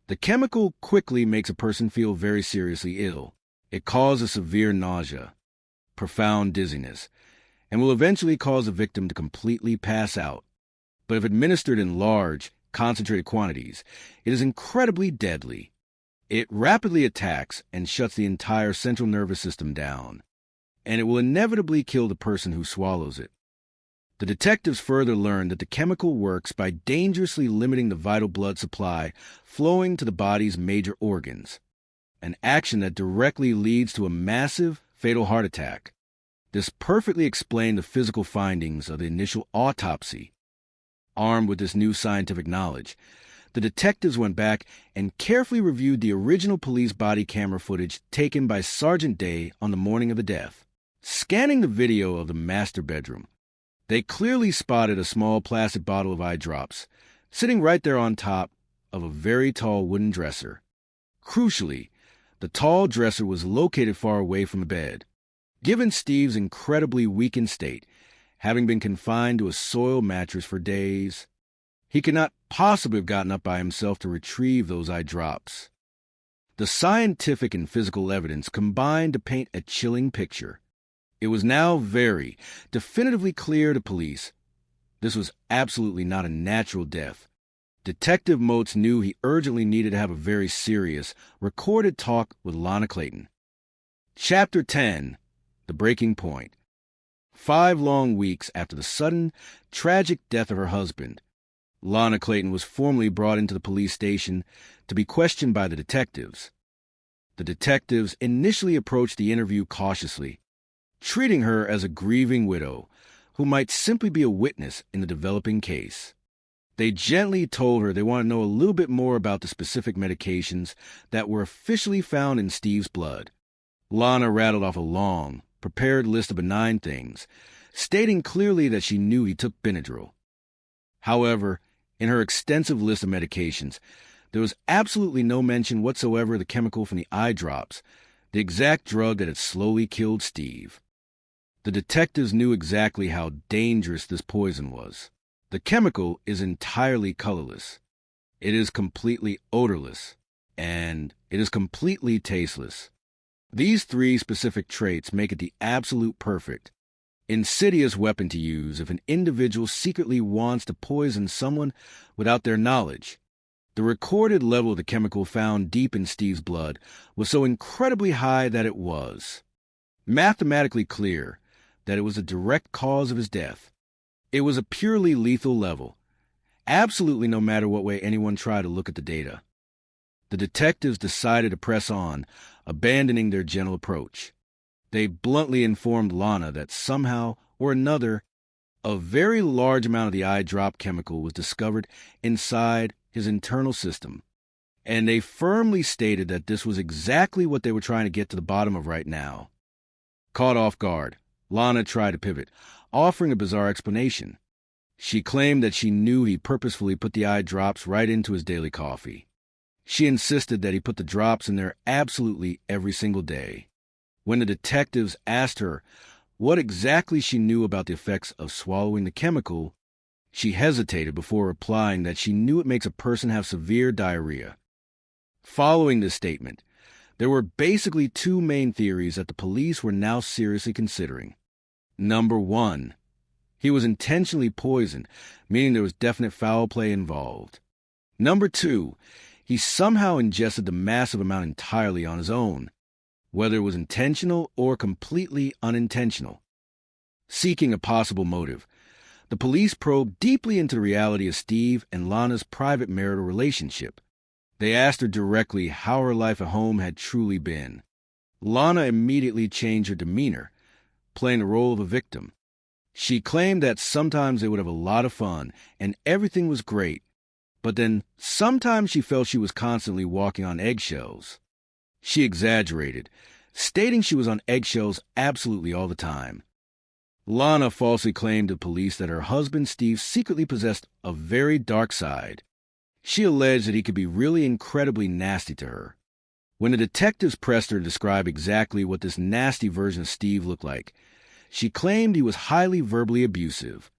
Speaker 21: The chemical quickly makes a person feel very seriously ill. It causes severe nausea, profound dizziness, and will eventually cause the victim to completely pass out. But if administered in large, concentrated quantities, it is incredibly deadly. It rapidly attacks and shuts the entire central nervous system down, and it will inevitably kill the person who swallows it. The detectives further learned that the chemical works by dangerously limiting the vital blood supply flowing to the body's major organs, an action that directly leads to a massive, fatal heart attack. This perfectly explained the physical findings of the initial autopsy. Armed with this new scientific knowledge, the detectives went back and carefully reviewed the original police body camera footage taken by Sergeant Day on the morning of the death. Scanning the video of the master bedroom, they clearly spotted a small plastic bottle of eye drops sitting right there on top of a very tall wooden dresser. Crucially, the tall dresser was located far away from the bed. Given Steve's incredibly weakened state, having been confined to a soil mattress for days, he could not possibly have gotten up by himself to retrieve those eye drops. The scientific and physical evidence combined to paint a chilling picture. It was now very definitively clear to police this was absolutely not a natural death. Detective Motes knew he urgently needed to have a very serious, recorded talk with Lana Clayton. Chapter 10. The Breaking Point. 5 long weeks after the sudden, tragic death of her husband, Lana Clayton was formally brought into the police station to be questioned by the detectives. The detectives initially approached the interview cautiously, treating her as a grieving widow who might simply be a witness in the developing case. They gently told her they wanted to know a little bit more about the specific medications that were officially found in Steve's blood. Lana rattled off a long, prepared list of benign things, stating clearly that she knew he took Benadryl. However, in her extensive list of medications, there was absolutely no mention whatsoever of the chemical from the eye drops, the exact drug that had slowly killed Steve. The detectives knew exactly how dangerous this poison was. The chemical is entirely colorless. It is completely odorless, and it is completely tasteless. These 3 specific traits make it the absolute perfect, insidious weapon to use if an individual secretly wants to poison someone without their knowledge. The recorded level of the chemical found deep in Steve's blood was so incredibly high that it was mathematically clear that it was a direct cause of his death. It was a purely lethal level, absolutely no matter what way anyone tried to look at the data. The detectives decided to press on, abandoning their gentle approach. They bluntly informed Lana that somehow or another, a very large amount of the eye drop chemical was discovered inside his internal system, and they firmly stated that this was exactly what they were trying to get to the bottom of right now. Caught off guard, Lana tried to pivot, offering a bizarre explanation. She claimed that she knew he purposefully put the eye drops right into his daily coffee. She insisted that he put the drops in there absolutely every single day. When the detectives asked her what exactly she knew about the effects of swallowing the chemical, she hesitated before replying that she knew it makes a person have severe diarrhea. Following this statement, there were basically 2 main theories that the police were now seriously considering. Number 1, he was intentionally poisoned, meaning there was definite foul play involved. Number 2, he somehow ingested the massive amount entirely on his own, whether it was intentional or completely unintentional. Seeking a possible motive, the police probed deeply into the reality of Steve and Lana's private marital relationship. They asked her directly how her life at home had truly been. Lana immediately changed her demeanor, playing the role of a victim. She claimed that sometimes they would have a lot of fun and everything was great, but then sometimes she felt she was constantly walking on eggshells. She exaggerated, stating she was on eggshells absolutely all the time. Lana falsely claimed to police that her husband Steve secretly possessed a very dark side. She alleged that he could be really incredibly nasty to her. When the detectives pressed her to describe exactly what this nasty version of Steve looked like, she claimed he was highly verbally abusive.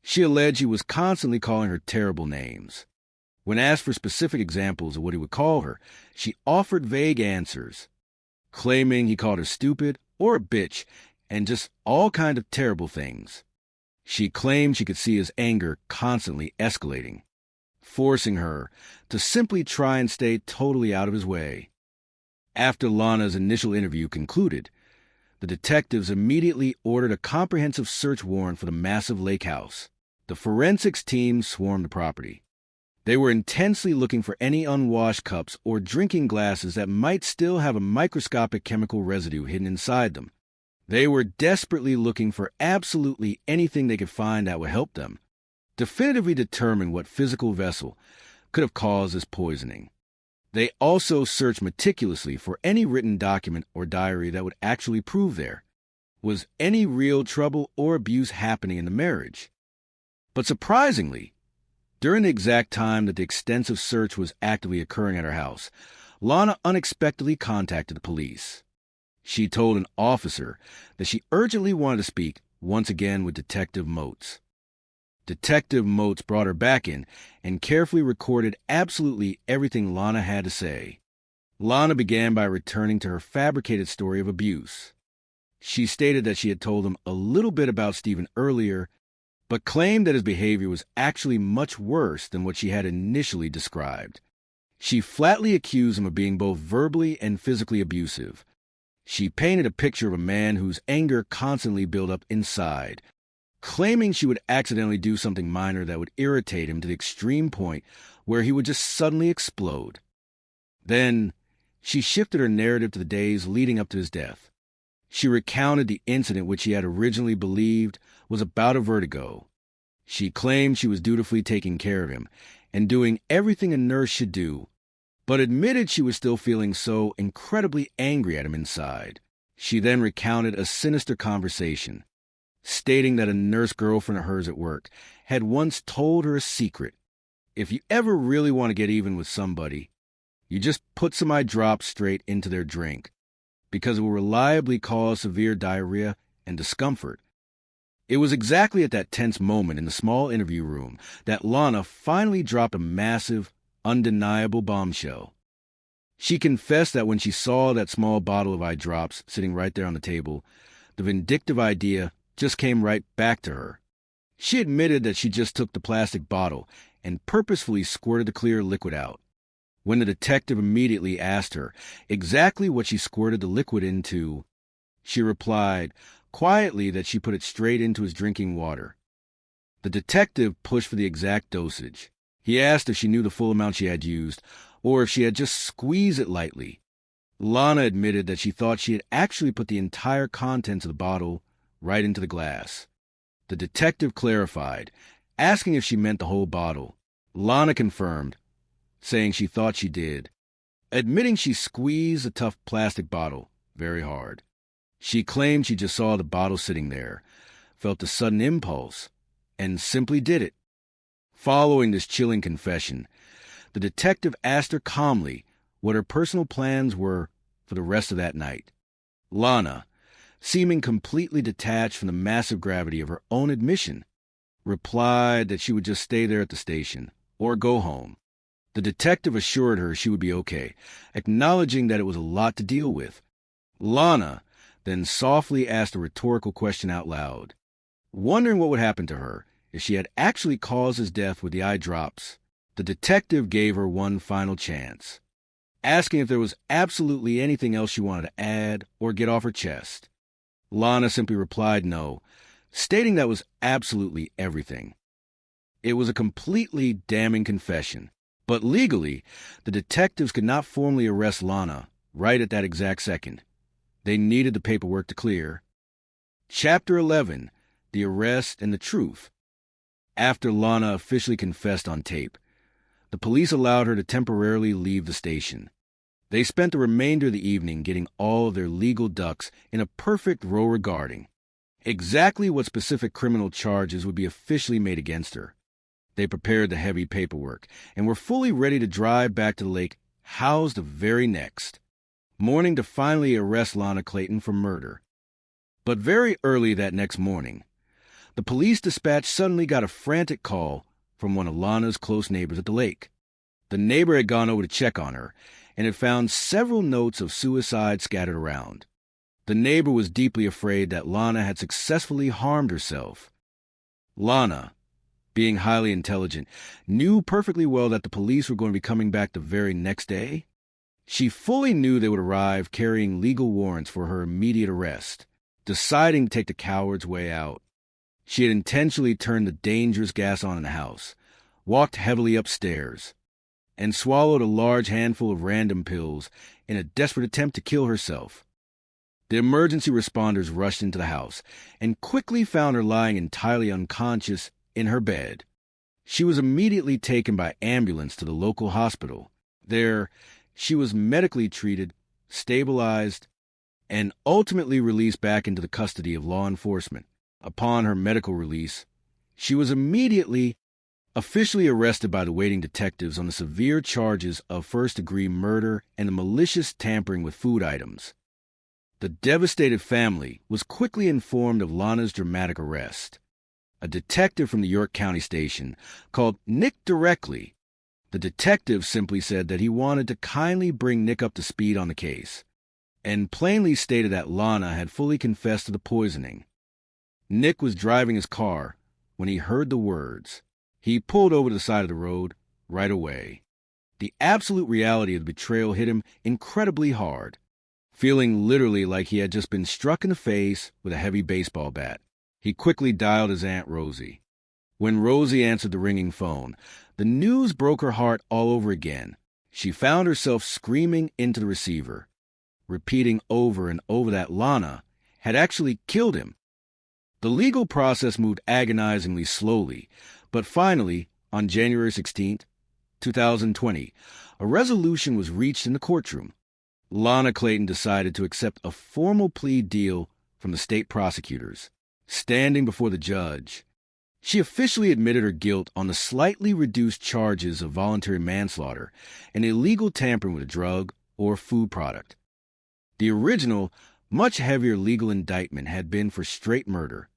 Speaker 21: She alleged he was constantly calling her terrible names. When asked for specific examples of what he would call her, she offered vague answers, claiming he called her stupid or a bitch and just all kind of terrible things. She claimed she could see his anger constantly escalating, forcing her to simply try and stay totally out of his way. After Lana's initial interview concluded, the detectives immediately ordered a comprehensive search warrant for the massive lake house. The forensics team swarmed the property. They were intensely looking for any unwashed cups or drinking glasses that might still have a microscopic chemical residue hidden inside them. They were desperately looking for absolutely anything they could find that would help them definitively determine what physical vessel could have caused this poisoning. They also searched meticulously for any written document or diary that would actually prove there was any real trouble or abuse happening in the marriage. But surprisingly, during the exact time that the extensive search was actively occurring at her house, Lana unexpectedly contacted the police. She told an officer that she urgently wanted to speak once again with Detective Motes. Detective Motes brought her back in and carefully recorded absolutely everything Lana had to say. Lana began by returning to her fabricated story of abuse. She stated that she had told him a little bit about Stephen earlier, but claimed that his behavior was actually much worse than what she had initially described. She flatly accused him of being both verbally and physically abusive. She painted a picture of a man whose anger constantly built up inside, claiming she would accidentally do something minor that would irritate him to the extreme point where he would just suddenly explode. Then, she shifted her narrative to the days leading up to his death. She recounted the incident which she had originally believed was about a vertigo. She claimed she was dutifully taking care of him and doing everything a nurse should do, but admitted she was still feeling so incredibly angry at him inside. She then recounted a sinister conversation, stating that a nurse girlfriend of hers at work had once told her a secret. If you ever really want to get even with somebody, you just put some eye drops straight into their drink, because it will reliably cause severe diarrhea and discomfort. It was exactly at that tense moment in the small interview room that Lana finally dropped a massive, undeniable bombshell. She confessed that when she saw that small bottle of eye drops sitting right there on the table, the vindictive idea just came right back to her. She admitted that she just took the plastic bottle and purposefully squirted the clear liquid out. When the detective immediately asked her exactly what she squirted the liquid into, she replied quietly that she put it straight into his drinking water. The detective pushed for the exact dosage. He asked if she knew the full amount she had used, or if she had just squeezed it lightly. Lana admitted that she thought she had actually put the entire contents of the bottle right into the glass. The detective clarified, asking if she meant the whole bottle. Lana confirmed, saying she thought she did, admitting she squeezed the tough plastic bottle very hard. She claimed she just saw the bottle sitting there, felt a sudden impulse, and simply did it. Following this chilling confession, the detective asked her calmly what her personal plans were for the rest of that night. Lana, seeming completely detached from the massive gravity of her own admission, replied that she would just stay there at the station or go home. The detective assured her she would be okay, acknowledging that it was a lot to deal with. Lana then softly asked a rhetorical question out loud, wondering what would happen to her if she had actually caused his death with the eye drops. The detective gave her one final chance, asking if there was absolutely anything else she wanted to add or get off her chest. Lana simply replied no, stating that was absolutely everything. It was a completely damning confession, but legally, the detectives could not formally arrest Lana right at that exact second. They needed the paperwork to clear. Chapter 11, The Arrest and the Truth. After Lana officially confessed on tape, the police allowed her to temporarily leave the station. They spent the remainder of the evening getting all of their legal ducks in a perfect row regarding exactly what specific criminal charges would be officially made against her. They prepared the heavy paperwork and were fully ready to drive back to the lake house the very next morning to finally arrest Lana Clayton for murder. But very early that next morning, the police dispatch suddenly got a frantic call from one of Lana's close neighbors at the lake. The neighbor had gone over to check on her and had found several notes of suicide scattered around. The neighbor was deeply afraid that Lana had successfully harmed herself. Lana, being highly intelligent, knew perfectly well that the police were going to be coming back the very next day. She fully knew they would arrive carrying legal warrants for her immediate arrest. Deciding to take the coward's way out, she had intentionally turned the dangerous gas on in the house, walked heavily upstairs, and swallowed a large handful of random pills in a desperate attempt to kill herself. The emergency responders rushed into the house and quickly found her lying entirely unconscious in her bed. She was immediately taken by ambulance to the local hospital. There, she was medically treated, stabilized, and ultimately released back into the custody of law enforcement. Upon her medical release, she was immediately officially arrested by the waiting detectives on the severe charges of first-degree murder and the malicious tampering with food items. The devastated family was quickly informed of Lana's dramatic arrest. A detective from the York County station called Nick directly. The detective simply said that he wanted to kindly bring Nick up to speed on the case, and plainly stated that Lana had fully confessed to the poisoning. Nick was driving his car when he heard the words. He pulled over to the side of the road right away. The absolute reality of the betrayal hit him incredibly hard, feeling literally like he had just been struck in the face with a heavy baseball bat. He quickly dialed his Aunt Rosie. When Rosie answered the ringing phone, the news broke her heart all over again. She found herself screaming into the receiver, repeating over and over that Lana had actually killed him. The legal process moved agonizingly slowly, but finally, on January 16, 2020, a resolution was reached in the courtroom. Lana Clayton decided to accept a formal plea deal from the state prosecutors. Standing before the judge, she officially admitted her guilt on the slightly reduced charges of voluntary manslaughter and illegal tampering with a drug or food product. The original, much heavier legal indictment had been for straight murder.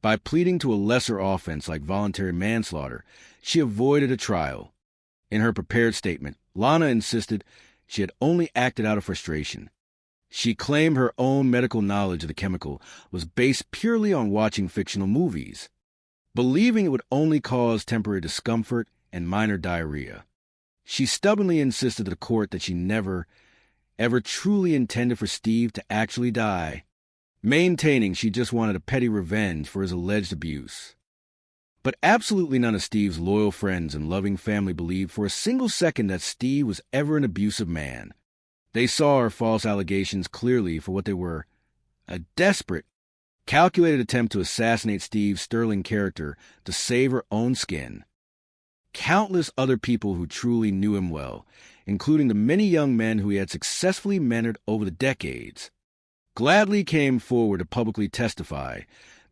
Speaker 21: By pleading to a lesser offense like voluntary manslaughter, she avoided a trial. In her prepared statement, Lana insisted she had only acted out of frustration. She claimed her own medical knowledge of the chemical was based purely on watching fictional movies, believing it would only cause temporary discomfort and minor diarrhea. She stubbornly insisted to the court that she never, ever truly intended for Steve to actually die, maintaining she just wanted a petty revenge for his alleged abuse. But absolutely none of Steve's loyal friends and loving family believed for a single second that Steve was ever an abusive man. They saw her false allegations clearly for what they were: a desperate, calculated attempt to assassinate Steve's sterling character to save her own skin. Countless other people who truly knew him well, including the many young men who he had successfully mentored over the decades, gladly came forward to publicly testify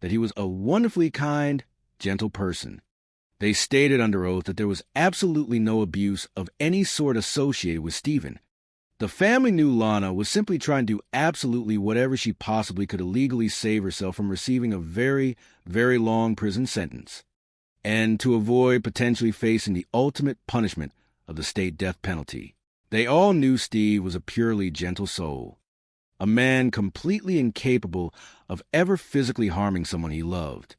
Speaker 21: that he was a wonderfully kind, gentle person. They stated under oath that there was absolutely no abuse of any sort associated with Stephen. The family knew Lana was simply trying to do absolutely whatever she possibly could illegally save herself from receiving a very, very long prison sentence, and to avoid potentially facing the ultimate punishment of the state death penalty. They all knew Steve was a purely gentle soul, a man completely incapable of ever physically harming someone he loved.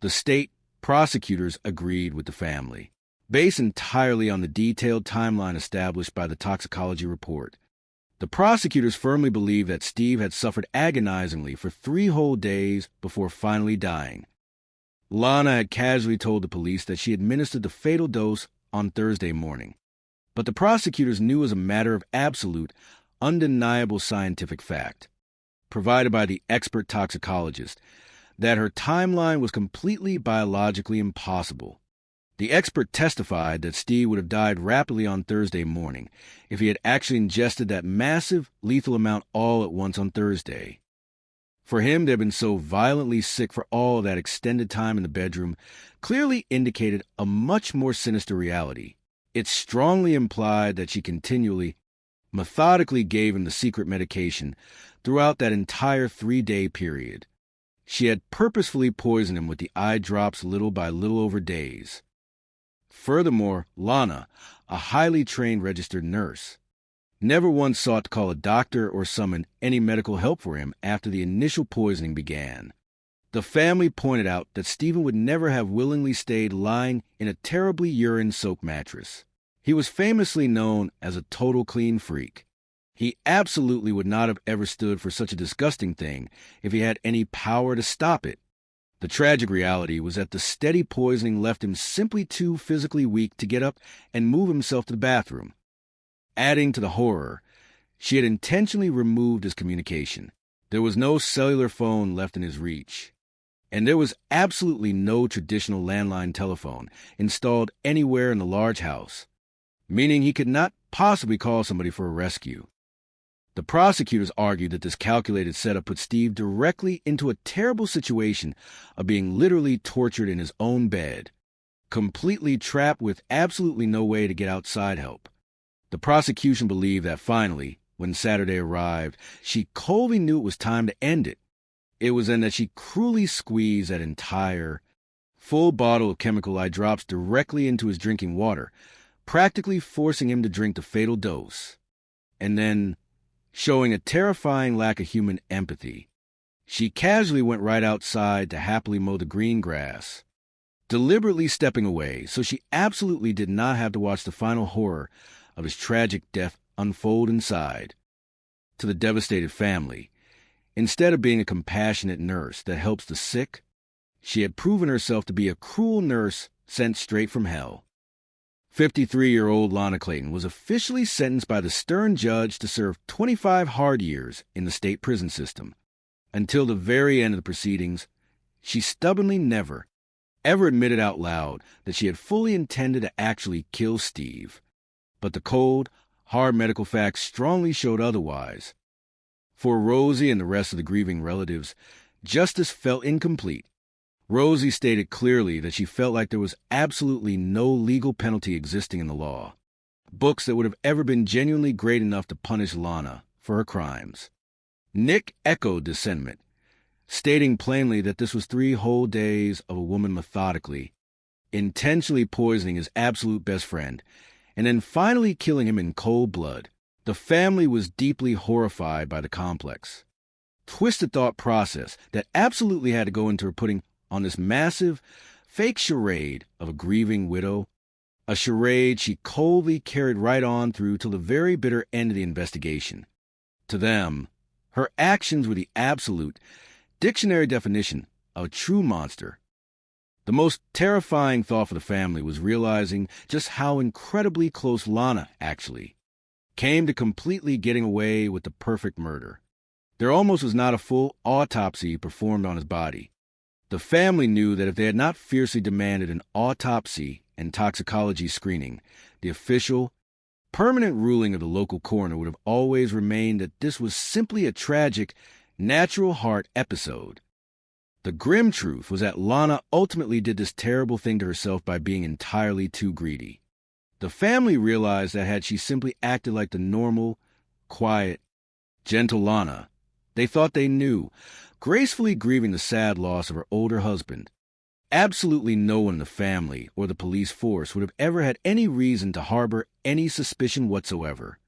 Speaker 21: The state prosecutors agreed with the family, based entirely on the detailed timeline established by the toxicology report. The prosecutors firmly believed that Steve had suffered agonizingly for 3 whole days before finally dying. Lana had casually told the police that she administered the fatal dose on Thursday morning, but the prosecutors knew as a matter of absolute, undeniable scientific fact, provided by the expert toxicologist, that her timeline was completely biologically impossible. The expert testified that Steve would have died rapidly on Thursday morning if he had actually ingested that massive, lethal amount all at once on Thursday. For him to have been so violently sick for all of that extended time in the bedroom clearly indicated a much more sinister reality. It strongly implied that she continually, methodically gave him the secret medication throughout that entire 3-day period. She had purposefully poisoned him with the eye drops little by little over days. Furthermore, Lana, a highly trained registered nurse, never once sought to call a doctor or summon any medical help for him after the initial poisoning began. The family pointed out that Stephen would never have willingly stayed lying in a terribly urine-soaked mattress. He was famously known as a total clean freak. He absolutely would not have ever stood for such a disgusting thing if he had any power to stop it. The tragic reality was that the steady poisoning left him simply too physically weak to get up and move himself to the bathroom. Adding to the horror, she had intentionally removed his communication. There was no cellular phone left in his reach, and there was absolutely no traditional landline telephone installed anywhere in the large house, meaning he could not possibly call somebody for a rescue. The prosecutors argued that this calculated setup put Steve directly into a terrible situation of being literally tortured in his own bed, completely trapped with absolutely no way to get outside help. The prosecution believed that finally, when Saturday arrived, she coldly knew it was time to end it. It was then that she cruelly squeezed that entire, full bottle of chemical eye drops directly into his drinking water, practically forcing him to drink the fatal dose. And then, showing a terrifying lack of human empathy, she casually went right outside to happily mow the green grass, deliberately stepping away so she absolutely did not have to watch the final horror of his tragic death unfold inside. To the devastated family, instead of being a compassionate nurse that helps the sick, she had proven herself to be a cruel nurse sent straight from hell. 53-year-old Lana Clayton was officially sentenced by the stern judge to serve 25 hard years in the state prison system. Until the very end of the proceedings, she stubbornly never, ever admitted out loud that she had fully intended to actually kill Steve. But the cold, hard medical facts strongly showed otherwise. For Rosie and the rest of the grieving relatives, justice felt incomplete. Rosie stated clearly that she felt like there was absolutely no legal penalty existing in the law, books that would have ever been genuinely great enough to punish Lana for her crimes. Nick echoed this sentiment, stating plainly that this was 3 whole days of a woman methodically, intentionally poisoning his absolute best friend, and then finally killing him in cold blood. The family was deeply horrified by the complex, twisted thought process that absolutely had to go into her putting on this massive, fake charade of a grieving widow, a charade she coldly carried right on through till the very bitter end of the investigation. To them, her actions were the absolute, dictionary definition of a true monster. The most terrifying thought for the family was realizing just how incredibly close Lana actually came to completely getting away with the perfect murder. There almost was not a full autopsy performed on his body. The family knew that if they had not fiercely demanded an autopsy and toxicology screening, the official, permanent ruling of the local coroner would have always remained that this was simply a tragic, natural heart episode. The grim truth was that Lana ultimately did this terrible thing to herself by being entirely too greedy. The family realized that had she simply acted like the normal, quiet, gentle Lana, they thought they knew, gracefully grieving the sad loss of her older husband, absolutely no one in the family or the police force would have ever had any reason to harbor any suspicion whatsoever.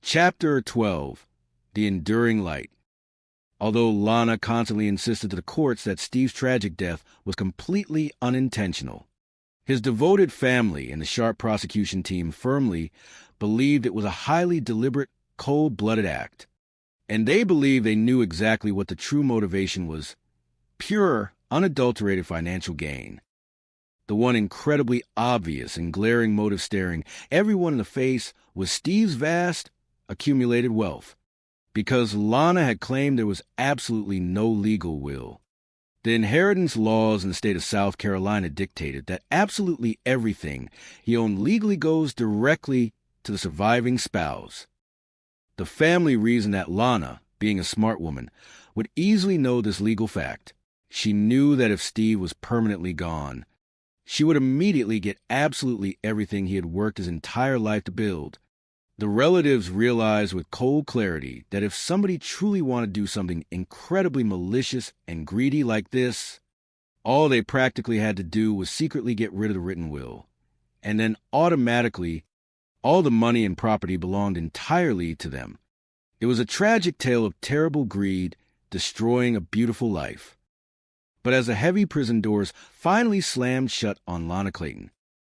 Speaker 21: Chapter 12. The Enduring Light. Although Lana constantly insisted to the courts that Steve's tragic death was completely unintentional, his devoted family and the sharp prosecution team firmly believed it was a highly deliberate, cold-blooded act. And they believed they knew exactly what the true motivation was: pure, unadulterated financial gain. The one incredibly obvious and glaring motive staring everyone in the face was Steve's vast, accumulated wealth, because Lana had claimed there was absolutely no legal will. The inheritance laws in the state of South Carolina dictated that absolutely everything he owned legally goes directly to the surviving spouse. The family reasoned that Lana, being a smart woman, would easily know this legal fact. She knew that if Steve was permanently gone, she would immediately get absolutely everything he had worked his entire life to build. The relatives realized with cold clarity that if somebody truly wanted to do something incredibly malicious and greedy like this, all they practically had to do was secretly get rid of the written will. and then automatically all the money and property belonged entirely to them. It was a tragic tale of terrible greed destroying a beautiful life. But as the heavy prison doors finally slammed shut on Lana Clayton,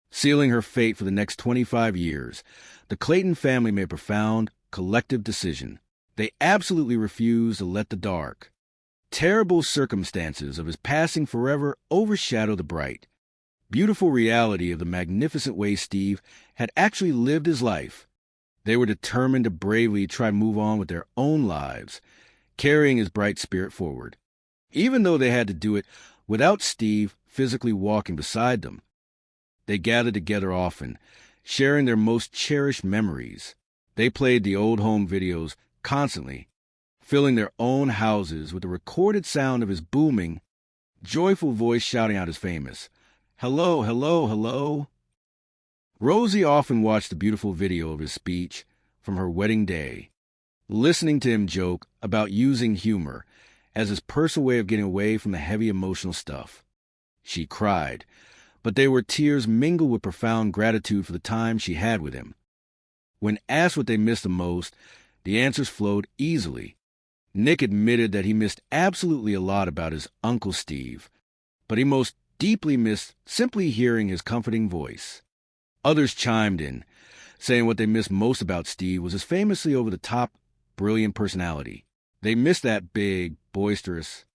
Speaker 21: sealing her fate for the next 25 years, the Clayton family made a profound, collective decision. They absolutely refused to let the dark, terrible circumstances of his passing forever overshadow the bright, beautiful reality of the magnificent way Steve had actually lived his life. They were determined to bravely try to move on with their own lives, carrying his bright spirit forward, even though they had to do it without Steve physically walking beside them. They gathered together often, sharing their most cherished memories. They played the old home videos constantly, filling their own houses with the recorded sound of his booming, joyful voice shouting out his famous, "Hello, hello, hello." Rosie often watched the beautiful video of his speech from her wedding day, listening to him joke about using humor as his personal way of getting away from the heavy emotional stuff. She cried, but they were tears mingled with profound gratitude for the time she had with him. When asked what they missed the most, the answers flowed easily. Nick admitted that he missed absolutely a lot about his Uncle Steve, but he most deeply missed simply hearing his comforting voice. Others chimed in, saying what they missed most about Steve was his famously over-the-top, brilliant personality. They missed that big, boisterous,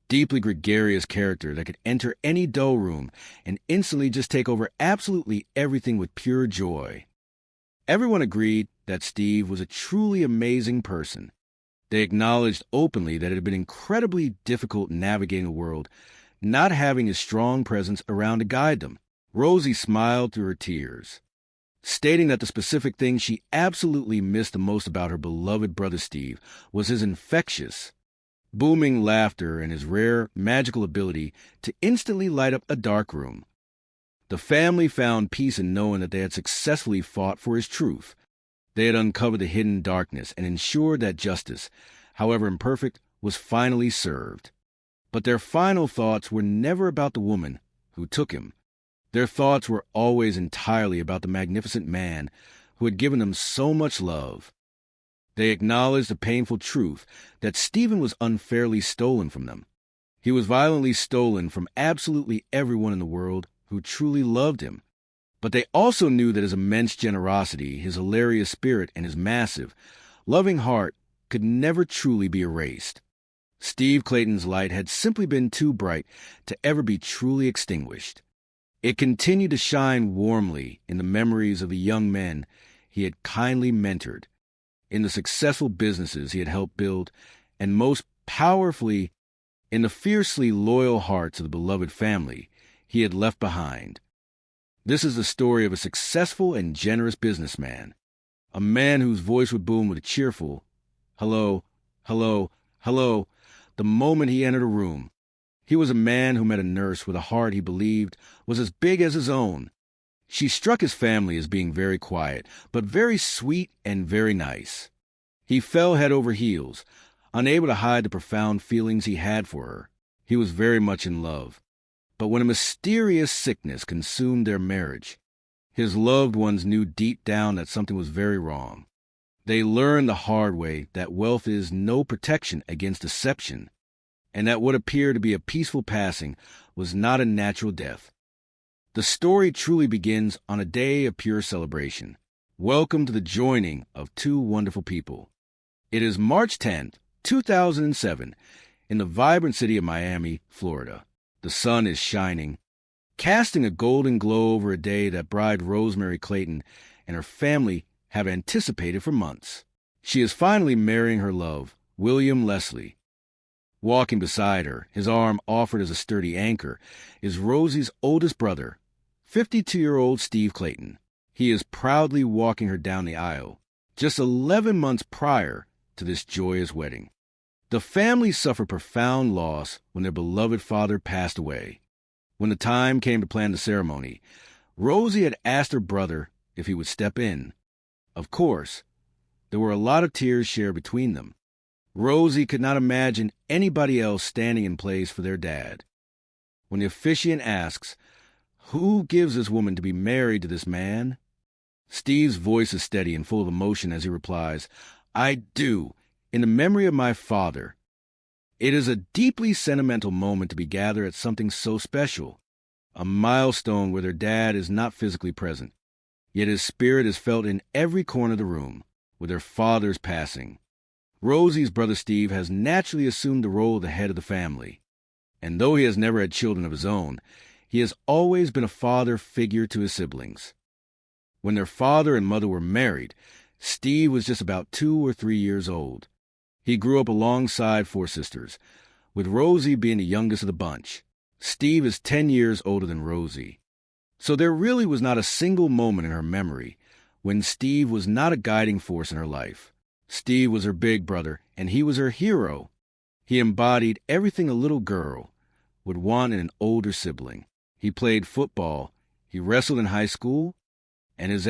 Speaker 21: deeply gregarious character that could enter any dull room and instantly just take over absolutely everything with pure joy. Everyone agreed that Steve was a truly amazing person. They acknowledged openly that it had been incredibly difficult navigating the world, not having his strong presence around to guide them. Rosie smiled through her tears, stating that the specific thing she absolutely missed the most about her beloved brother Steve was his infectious, booming laughter and his rare, magical ability to instantly light up a dark room. The family found peace in knowing that they had successfully fought for his truth. They had uncovered the hidden darkness and ensured that justice, however imperfect, was finally served. But their final thoughts were never about the woman who took him. Their thoughts were always entirely about the magnificent man who had given them so much love. They acknowledged the painful truth that Stephen was unfairly stolen from them. He was violently stolen from absolutely everyone in the world who truly loved him. But they also knew that his immense generosity, his hilarious spirit, and his massive, loving heart could never truly be erased. Steve Clayton's light had simply been too bright to ever be truly extinguished. It continued to shine warmly in the memories of the young men he had kindly mentored, in the successful businesses he had helped build, and most powerfully in the fiercely loyal hearts of the beloved family he had left behind. This is the story of a successful and generous businessman, a man whose voice would boom with a cheerful, "Hello, hello, hello," the moment he entered a room. He was a man who met a nurse with a heart he believed was as big as his own. She struck his family as being very quiet, but very sweet and very nice. He fell head over heels, unable to hide the profound feelings he had for her. He was very much in love. But when a mysterious sickness consumed their marriage, his loved ones knew deep down that something was very wrong. They learned the hard way that wealth is no protection against deception, and that what appeared to be a peaceful passing was not a natural death. The story truly begins on a day of pure celebration. Welcome to the joining of two wonderful people. It is March 10th, 2007, in the vibrant city of Miami, Florida. The sun is shining, casting a golden glow over a day that bride Rosemary Clayton and her family have anticipated for months. She is finally marrying her love, William Leslie. Walking beside her, his arm offered as a sturdy anchor, is Rosie's oldest brother, 52-year-old Steve Clayton. He is proudly walking her down the aisle, just 11 months prior to this joyous wedding. The family suffered profound loss when their beloved father passed away. When the time came to plan the ceremony, Rosie had asked her brother if he would step in. Of course, there were a lot of tears shared between them. Rosie could not imagine anybody else standing in place for their dad. When the officiant asks, Who gives this woman to be married to this man? Steve's voice is steady and full of emotion as he replies, I do, in the memory of my father. It is a deeply sentimental moment to be gathered at something so special, a milestone where their dad is not physically present, yet his spirit is felt in every corner of the room, with their father's passing. Rosie's brother Steve has naturally assumed the role of the head of the family, and though he has never had children of his own, he has always been a father figure to his siblings. When their father and mother were married, Steve was just about 2 or 3 years old. He grew up alongside 4 sisters, with Rosie being the youngest of the bunch. Steve is 10 years older than Rosie. So there really was not a single moment in her memory when Steve was not a guiding force in her life. Steve was her big brother, and he was her hero. He embodied everything a little girl would want in an older sibling. He played football, he wrestled in high school, and his